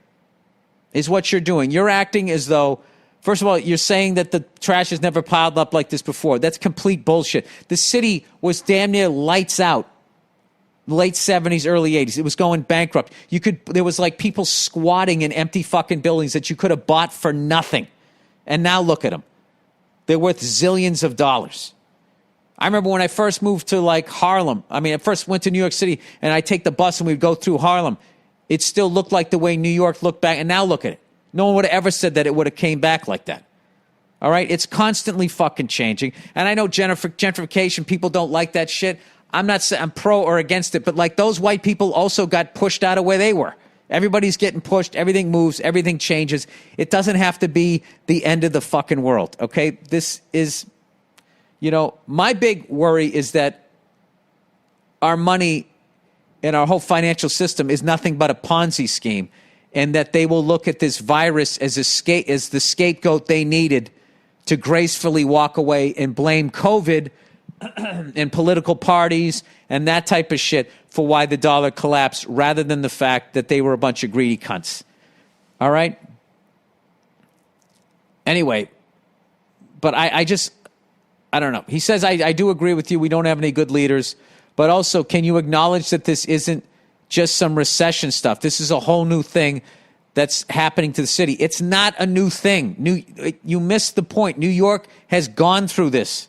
S1: is what you're doing. You're acting as though, first of all, you're saying that the trash has never piled up like this before. That's complete bullshit. The city was damn near lights out. Late 70s, early 80s. It was going bankrupt. There was like people squatting in empty fucking buildings that you could have bought for nothing. And now look at them. They're worth zillions of dollars. I remember when I first moved to like Harlem. I mean, I first went to New York City and I take the bus and we'd go through Harlem. It still looked like the way New York looked back. And now look at it. No one would have ever said that it would have came back like that. All right? It's constantly fucking changing. And I know gentrification, people don't like that shit. I'm not saying I'm pro or against it, but like those white people also got pushed out of where they were. Everybody's getting pushed. Everything moves. Everything changes. It doesn't have to be the end of the fucking world. Okay? This is, you know, my big worry is that our money and our whole financial system is nothing but a Ponzi scheme, and that they will look at this virus as the scapegoat they needed to gracefully walk away and blame COVID and political parties and that type of shit for why the dollar collapsed, rather than the fact that they were a bunch of greedy cunts. All right? Anyway, but I don't know. He says, I do agree with you. We don't have any good leaders. But also, can you acknowledge that this isn't just some recession stuff? This is a whole new thing that's happening to the city. It's not a new thing. You missed the point. New York has gone through this.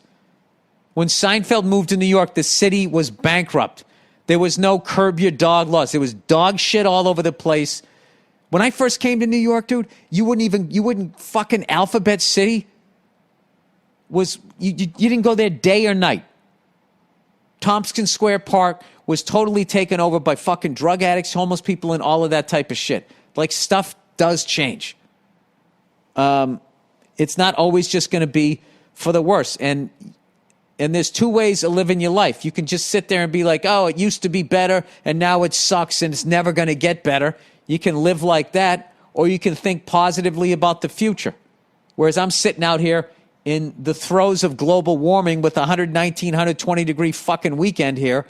S1: When Seinfeld moved to New York, the city was bankrupt. There was no curb your dog laws. There was dog shit all over the place. When I first came to New York, dude, you wouldn't fucking Alphabet City you didn't go there day or night. Tompkins Square Park was totally taken over by fucking drug addicts, homeless people, and all of that type of shit. Like, stuff does change. It's not always just going to be for the worse. And there's 2 ways of living your life. You can just sit there and be like, oh, it used to be better, and now it sucks, and it's never going to get better. You can live like that, or you can think positively about the future. Whereas I'm sitting out here in the throes of global warming with a 119, 120-degree fucking weekend here.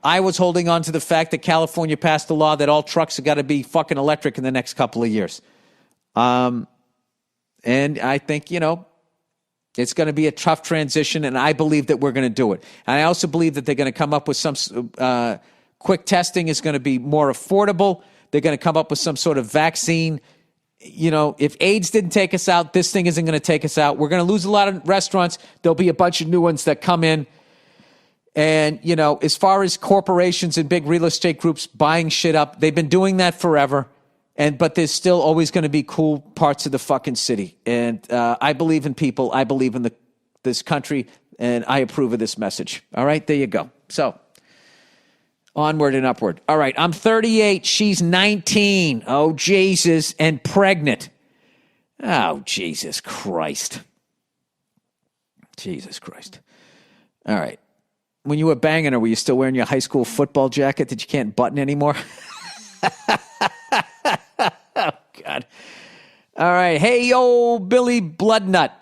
S1: I was holding on to the fact that California passed a law that all trucks have got to be fucking electric in the next couple of years. And I think, you know, it's going to be a tough transition, and I believe that we're going to do it. And I also believe that they're going to come up with some quick testing is going to be more affordable. They're going to come up with some sort of vaccine if AIDS didn't take us out, this thing isn't going to take us out. We're going to lose a lot of restaurants. There'll be a bunch of new ones that come in. And, as far as corporations and big real estate groups buying shit up, they've been doing that forever. But there's still always going to be cool parts of the fucking city. And I believe in people. I believe in this country. And I approve of this message. All right, there you go. So, onward and upward. All right, I'm 38. She's 19. Oh, Jesus. And pregnant. Oh, Jesus Christ. Jesus Christ. All right. When you were banging her, were you still wearing your high school football jacket that you can't button anymore? Oh, God. All right. Hey, yo, Billy Bloodnut.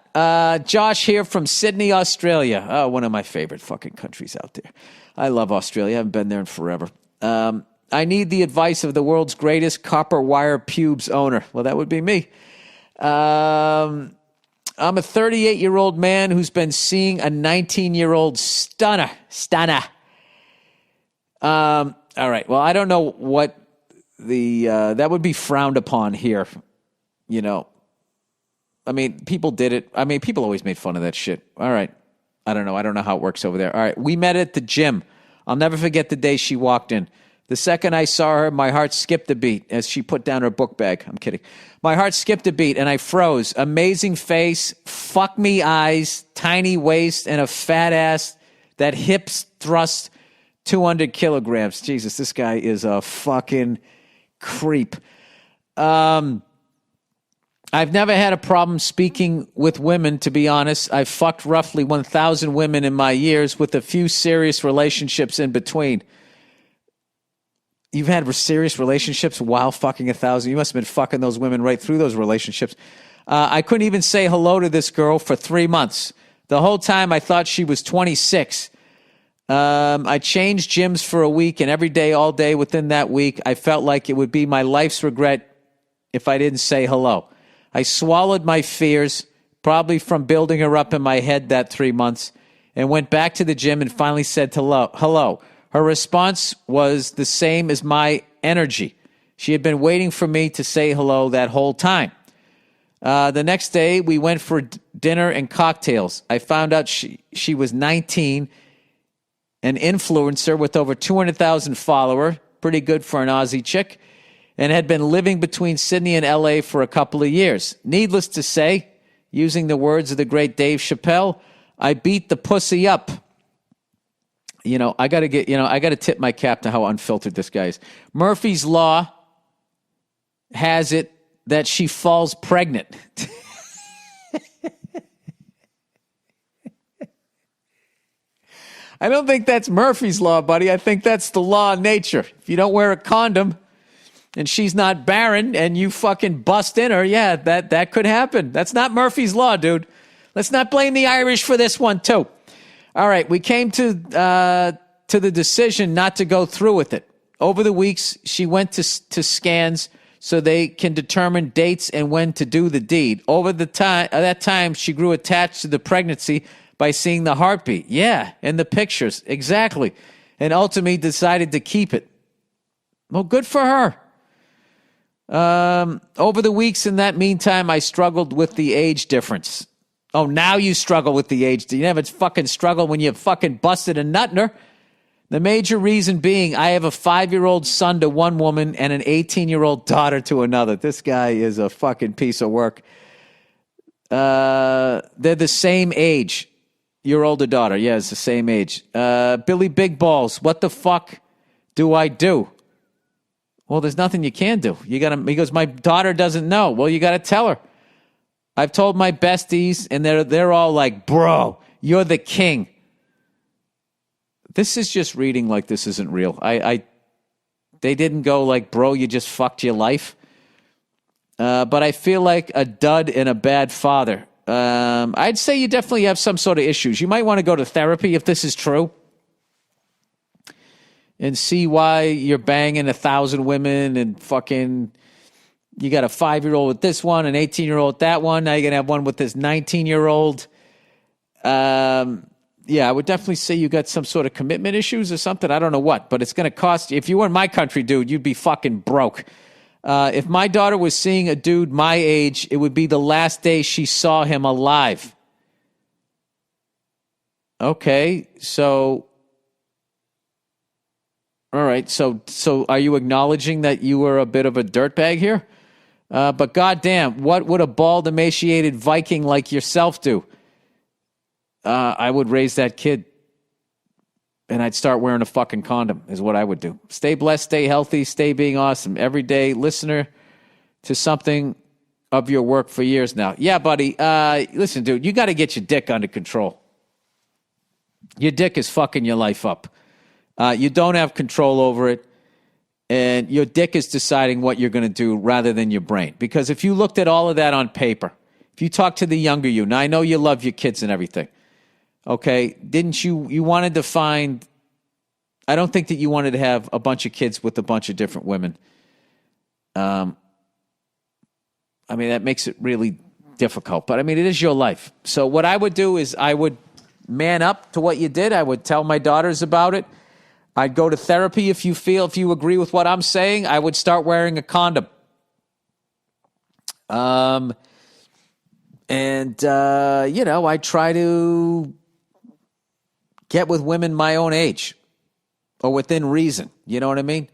S1: Josh here from Sydney, Australia. Oh, one of my favorite fucking countries out there. I love Australia. I haven't been there in forever. I need the advice of the world's greatest copper wire pubes owner. Well, that would be me. I'm a 38-year-old man who's been seeing a 19-year-old stunner. All right. Well, I don't know what that would be frowned upon here. I mean, people did it. I mean, people always made fun of that shit. All right. I don't know. I don't know how it works over there. All right. We met at the gym. I'll never forget the day she walked in. The second I saw her, my heart skipped a beat as she put down her book bag. I'm kidding. My heart skipped a beat and I froze. Amazing face, fuck me eyes, tiny waist, and a fat ass that hips thrust 200 kilograms. Jesus, this guy is a fucking creep. I've never had a problem speaking with women, to be honest. I've fucked roughly 1,000 women in my years with a few serious relationships in between. You've had serious relationships while fucking 1,000. You must have been fucking those women right through those relationships. I couldn't even say hello to this girl for 3 months. The whole time I thought she was 26. I changed gyms for a week, and every day, all day within that week, I felt like it would be my life's regret if I didn't say hello. I swallowed my fears, probably from building her up in my head that 3 months, and went back to the gym and finally said hello. Her response was the same as my energy. She had been waiting for me to say hello that whole time. The next day, we went for dinner and cocktails. I found out she was 19, an influencer with over 200,000 followers, pretty good for an Aussie chick, and had been living between Sydney and LA for a couple of years. Needless to say, using the words of the great Dave Chappelle, I beat the pussy up. I got to tip my cap to how unfiltered this guy is. Murphy's Law has it that she falls pregnant. I don't think that's Murphy's Law, buddy. I think that's the law of nature. If you don't wear a condom and she's not barren and you fucking bust in her, yeah, that could happen. That's not Murphy's Law, dude. Let's not blame the Irish for this one, too. All right, we came to the decision not to go through with it. Over the weeks, she went to scans so they can determine dates and when to do the deed. Over that time, she grew attached to the pregnancy by seeing the heartbeat. Yeah, and the pictures, exactly. And ultimately decided to keep it. Well, good for her. Over the weeks in that meantime, I struggled with the age difference. Oh, now you struggle with the age. You never fucking struggle when you fucking busted a nut in her. The major reason being I have a 5-year-old son to one woman and an 18-year-old daughter to another. This guy is a fucking piece of work. They're the same age. Your older daughter. Yeah, it's the same age. Billy Big Balls, what the fuck do I do? Well, there's nothing you can do. He goes, my daughter doesn't know. Well, you got to tell her. I've told my besties, and they're all like, bro, you're the king. This is just reading like this isn't real. They didn't go like, bro, you just fucked your life. But I feel like a dud and a bad father. I'd say you definitely have some sort of issues. You might want to go to therapy if this is true. And see why you're banging 1,000 women and fucking... You got a 5-year-old with this one, an 18-year-old with that one. Now you're going to have one with this 19-year-old. Yeah, I would definitely say you got some sort of commitment issues or something. I don't know what, but it's going to cost you. If you were in my country, dude, you'd be fucking broke. If my daughter was seeing a dude my age, it would be the last day she saw him alive. Okay, so... All right, so are you acknowledging that you were a bit of a dirtbag here? But goddamn, what would a bald, emaciated Viking like yourself do? I would raise that kid. And I'd start wearing a fucking condom is what I would do. Stay blessed, stay healthy, stay being awesome. Everyday listener to something of your work for years now. Yeah, buddy. Listen, dude, you got to get your dick under control. Your dick is fucking your life up. You don't have control over it. And your dick is deciding what you're going to do rather than your brain. Because if you looked at all of that on paper, if you talk to the younger you, now I know you love your kids and everything. Okay, didn't you wanted to find, I don't think that you wanted to have a bunch of kids with a bunch of different women. I mean, that makes it really difficult, but I mean, it is your life. So what I would do is I would man up to what you did. I would tell my daughters about it. I'd go to therapy if you agree with what I'm saying. I would start wearing a condom. I try to get with women my own age or within reason. You know what I mean?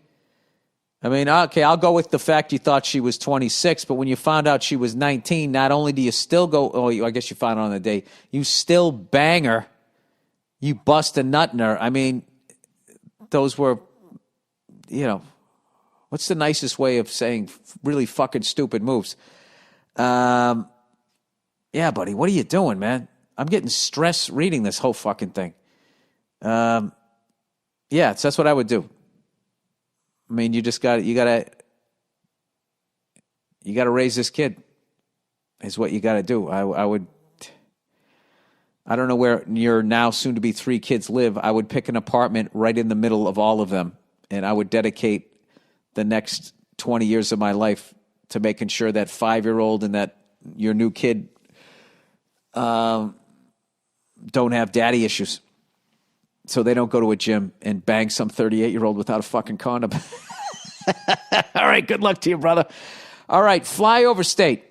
S1: I mean, okay, I'll go with the fact you thought she was 26, but when you found out she was 19, not only do you still go, I guess you found out on the day, you still bang her, you bust a nut in her. I mean, those were, what's the nicest way of saying really fucking stupid moves? Yeah, buddy, what are you doing, man? I'm getting stressed reading this whole fucking thing. That's what I would do. I mean, you gotta raise this kid is what you gotta do. I don't know where your now soon to be 3 kids live. I would pick an apartment right in the middle of all of them. And I would dedicate the next 20 years of my life to making sure that 5-year-old and that your new kid, don't have daddy issues. So they don't go to a gym and bang some 38-year-old without a fucking condom. All right, good luck to you, brother. All right, flyover state.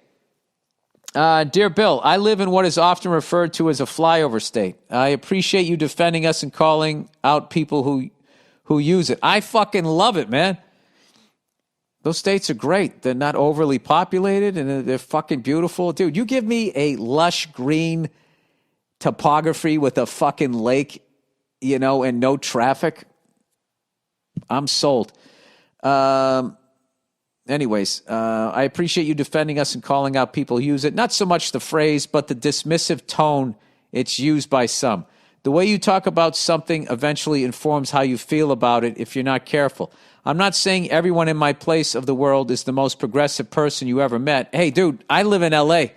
S1: Dear Bill, I live in what is often referred to as a flyover state. I appreciate you defending us and calling out people who use it. I fucking love it, man. Those states are great. They're not overly populated, and they're fucking beautiful. Dude, you give me a lush green topography with a fucking lake, and no traffic, I'm sold. Anyways, I appreciate you defending us and calling out people who use it. Not so much the phrase, but the dismissive tone it's used by some. The way you talk about something eventually informs how you feel about it if you're not careful. I'm not saying everyone in my place of the world is the most progressive person you ever met. Hey, dude, I live in L.A.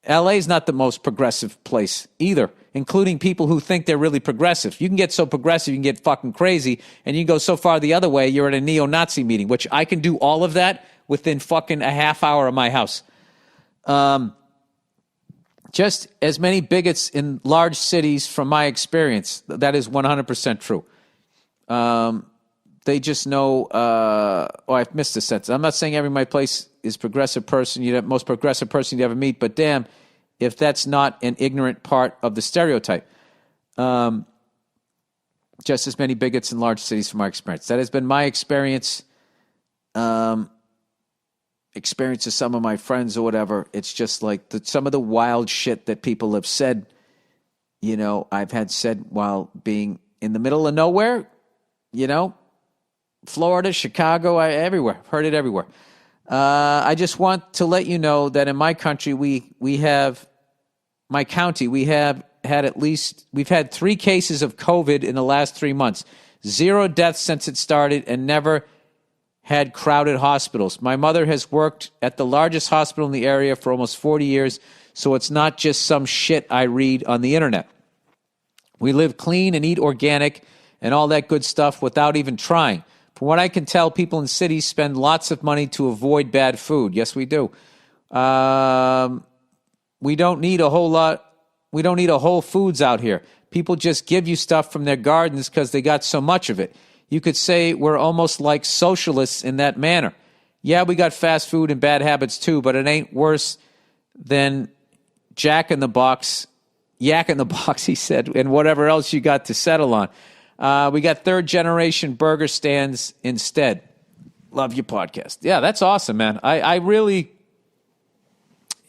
S1: L.A. is not the most progressive place either, including people who think they're really progressive. You can get so progressive, you can get fucking crazy, and you can go so far the other way, you're at a neo-Nazi meeting, which I can do all of that within fucking a half hour of my house. Just as many bigots in large cities from my experience. That is 100% true. They just know, I've missed a sentence. I'm not saying every my place is progressive person, most progressive person you ever meet, but damn, if that's not an ignorant part of the stereotype. Just as many bigots in large cities from our experience. That has been my experience, experience of some of my friends or whatever. It's just like some of the wild shit that people have said, I've had said while being in the middle of nowhere, Florida, Chicago, everywhere. Heard it everywhere. I just want to let you know that in my country, we've had 3 cases of COVID in the last 3 months. 0 deaths since it started and never had crowded hospitals. My mother has worked at the largest hospital in the area for almost 40 years, so it's not just some shit I read on the internet. We live clean and eat organic and all that good stuff without even trying. From what I can tell, people in cities spend lots of money to avoid bad food. Yes, we do. We don't need a Whole Foods out here. People just give you stuff from their gardens because they got so much of it. You could say we're almost like socialists in that manner. Yeah, we got fast food and bad habits too, but it ain't worse than Jack in the Box, Yak in the Box, he said, and whatever else you got to settle on. We got third-generation burger stands instead. Love your podcast. Yeah, that's awesome, man. I really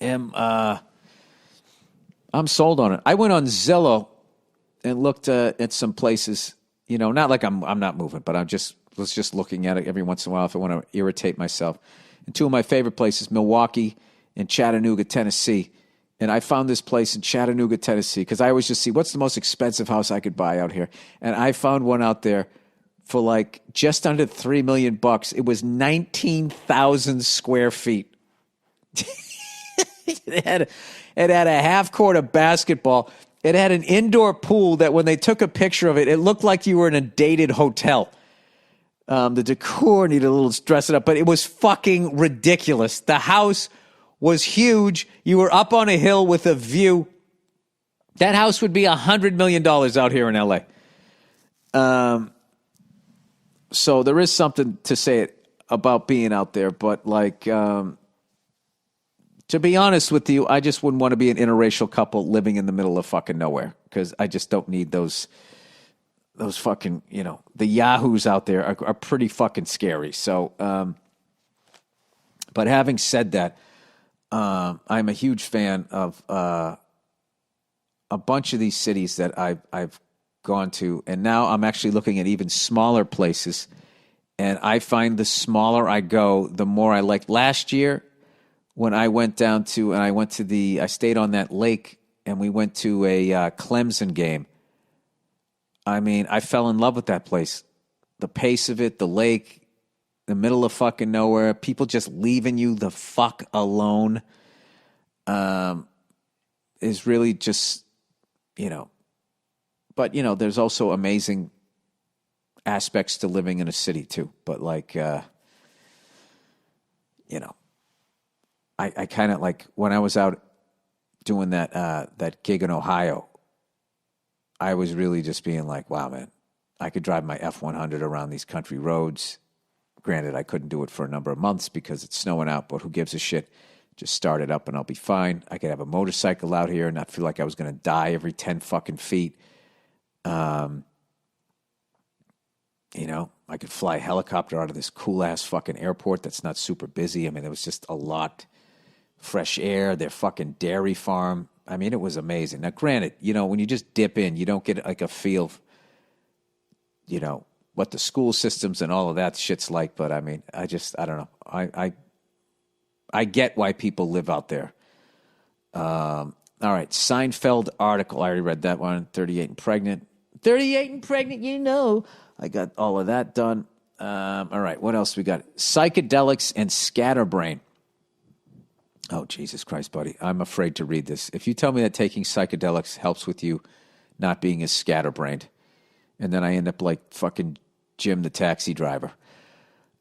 S1: am... I'm sold on it. I went on Zillow and looked at some places. Not like I'm not moving, but was just looking at it every once in a while if I want to irritate myself. And two of my favorite places, Milwaukee and Chattanooga, Tennessee. And I found this place in Chattanooga, Tennessee, because I always just see what's the most expensive house I could buy out here. And I found one out there for like just under $3 million. It was 19,000 square feet. It had a half court of basketball. It had an indoor pool that when they took a picture of it, it looked like you were in a dated hotel. The decor needed a little dressing up, but it was fucking ridiculous. The house was huge. You were up on a hill with a view. That house would be $100 million out here in LA. So there is something to say about being out there, but to be honest with you, I just wouldn't want to be an interracial couple living in the middle of fucking nowhere because I just don't need those fucking, the yahoos out there are pretty fucking scary. So, but having said that, I'm a huge fan of a bunch of these cities that I've gone to, and now I'm actually looking at even smaller places, and I find the smaller I go, the more I like. Last year, when I went I stayed on that lake, and we went to a Clemson game. I mean, I fell in love with that place. The pace of it, the lake, the middle of fucking nowhere, people just leaving you the fuck alone, is really just, but, there's also amazing aspects to living in a city too. But I kind of like when I was out doing that gig in Ohio, I was really just being like, wow, man, I could drive my F-100 around these country roads. Granted, I couldn't do it for a number of months because it's snowing out, but who gives a shit? Just start it up and I'll be fine. I could have a motorcycle out here and not feel like I was going to die every 10 fucking feet. I could fly a helicopter out of this cool-ass fucking airport that's not super busy. I mean, there was just a lot. Fresh air, their fucking dairy farm. I mean, it was amazing. Now, granted, when you just dip in, you don't get like a feel of, what the school systems and all of that shit's like. But I mean, I don't know. I get why people live out there. All right, Seinfeld article. I already read that one. 38 and pregnant. 38 and pregnant, I got all of that done. All right, what else we got? Psychedelics and scatterbrain. Oh, Jesus Christ, buddy. I'm afraid to read this. If you tell me that taking psychedelics helps with you not being as scatterbrained, and then I end up like fucking Jim the taxi driver.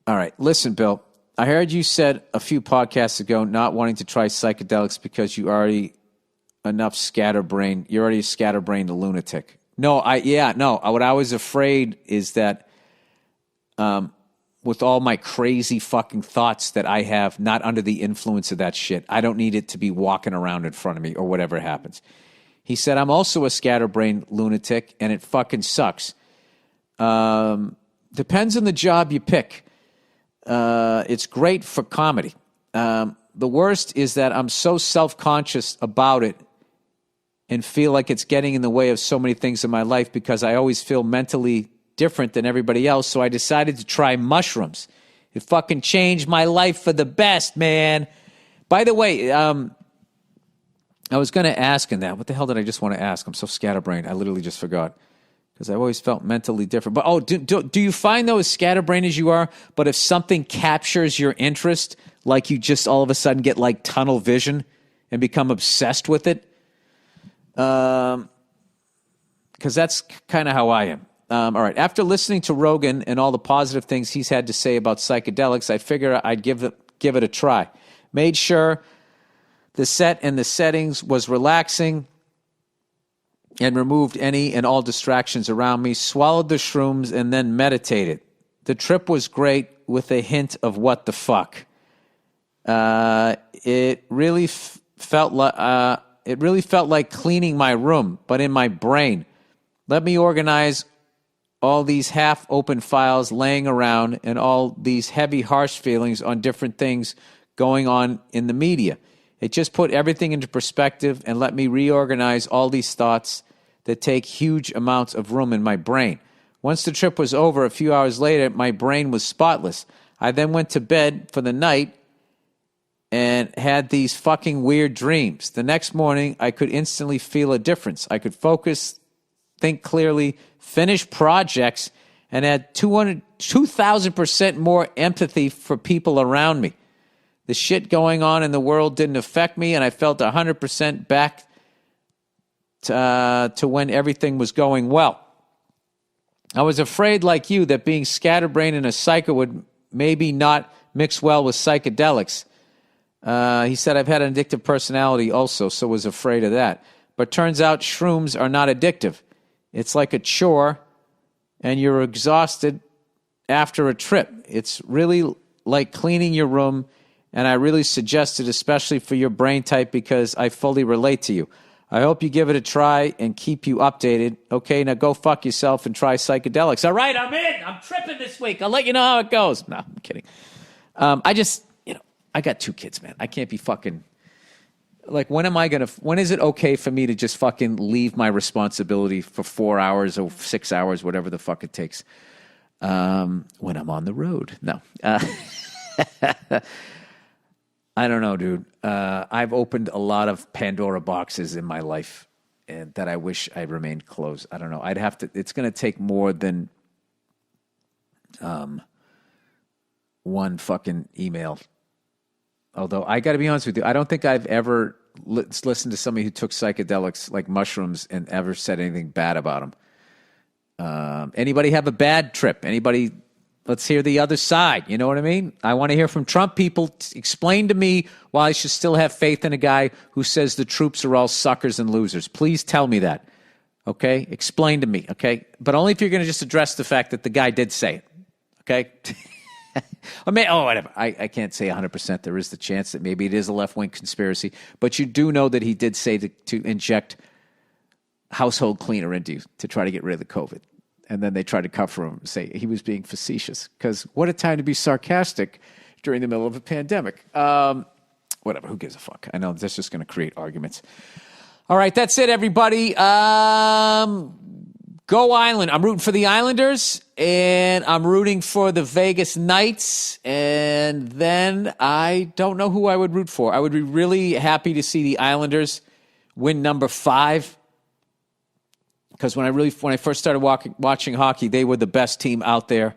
S1: All right, listen, Bill. I heard you said a few podcasts ago not wanting to try psychedelics because you're already a scatterbrained lunatic. No. What I was afraid is that with all my crazy fucking thoughts that I have, not under the influence of that shit, I don't need it to be walking around in front of me or whatever happens. He said, I'm also a scatterbrained lunatic, and it fucking sucks. Depends on the job you pick. It's great for comedy. The worst is that I'm so self-conscious about it and feel like it's getting in the way of so many things in my life because I always feel mentally different than everybody else, so I decided to try mushrooms. It fucking changed my life for the best, man. By the way, I was going to ask in that. What the hell did I just want to ask? I'm so scatterbrained. I literally just forgot because I always felt mentally different. But do you find though, as scatterbrained as you are, but if something captures your interest, like you just all of a sudden get like tunnel vision and become obsessed with it? Because that's kind of how I am. All right. After listening to Rogan and all the positive things he's had to say about psychedelics, I figured I'd give it a try. Made sure the set and the settings was relaxing and removed any and all distractions around me. Swallowed the shrooms and then meditated. The trip was great. with a hint of what the fuck. It really felt like cleaning my room, but in my brain. Let me organize all these half-open files laying around and all these heavy, harsh feelings on different things going on in the media. It just put everything into perspective and let me reorganize all these thoughts that take huge amounts of room in my brain. Once the trip was over, a few hours later, my brain was spotless. I then went to bed for the night and had these fucking weird dreams. The next morning, I could instantly feel a difference. I could focus, think clearly, finish projects, and had 2,000% more empathy for people around me. The shit going on in the world didn't affect me, and I felt 100% back to when everything was going well. I was afraid, like you, that being scatterbrained and a psycho would maybe not mix well with psychedelics. He said, I've had an addictive personality also, so was afraid of that. But turns out shrooms are not addictive. It's like a chore, and you're exhausted after a trip. It's really like cleaning your room, and I really suggest it, especially for your brain type, because I fully relate to you. I hope you give it a try and keep you updated. Okay, now go fuck yourself and try psychedelics. All right, I'm in. I'm tripping this week. I'll let you know how it goes. No, I'm kidding. I got 2 kids, man. I can't be fucking... Like, when is it okay for me to just fucking leave my responsibility for 4 hours or 6 hours, whatever the fuck it takes, when I'm on the road? No. I don't know, dude. I've opened a lot of Pandora boxes in my life and that I wish I remained closed. I don't know. It's going to take more than one fucking email. Although, I got to be honest with you, I don't think I've ever listened to somebody who took psychedelics like mushrooms and ever said anything bad about them. Anybody have a bad trip? Anybody... Let's hear the other side. You know what I mean? I want to hear from Trump people. Explain to me why I should still have faith in a guy who says the troops are all suckers and losers. Please tell me that. Okay? Explain to me. Okay? But only if you're going to just address the fact that the guy did say it. Okay? Whatever. I can't say 100%. There is the chance that maybe it is a left-wing conspiracy. But you do know that he did say to inject household cleaner into you to try to get rid of the COVID. And then they tried to cover him and say he was being facetious. Because what a time to be sarcastic during the middle of a pandemic. Whatever, who gives a fuck? I know that's just going to create arguments. All right, that's it, everybody. Go Island. I'm rooting for the Islanders, and I'm rooting for the Vegas Knights. And then I don't know who I would root for. I would be really happy to see the Islanders win number 5. Because when I first started watching hockey, they were the best team out there.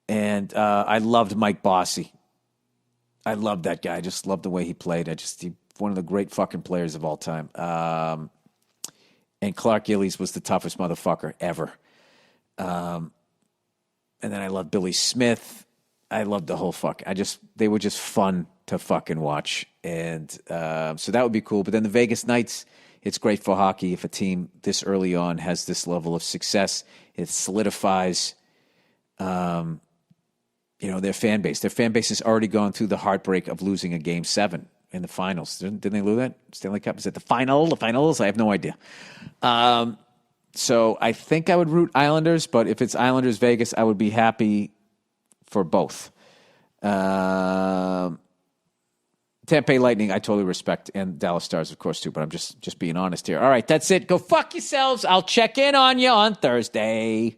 S1: And I loved Mike Bossy. I loved that guy. I just loved the way he played. He's one of the great fucking players of all time. And Clark Gillies was the toughest motherfucker ever. And then I loved Billy Smith. I loved the whole they were just fun to fucking watch. And so that would be cool. But then the Vegas Knights... It's great for hockey if a team this early on has this level of success. It solidifies, their fan base. Their fan base has already gone through the heartbreak of losing a Game 7 in the finals. Didn't they lose that? Stanley Cup? Is it the finals? I have no idea. So I think I would root Islanders, but if it's Islanders-Vegas, I would be happy for both. Tampa Bay Lightning, I totally respect, and Dallas Stars, of course, too, but I'm just being honest here. All right, that's it. Go fuck yourselves. I'll check in on you on Thursday.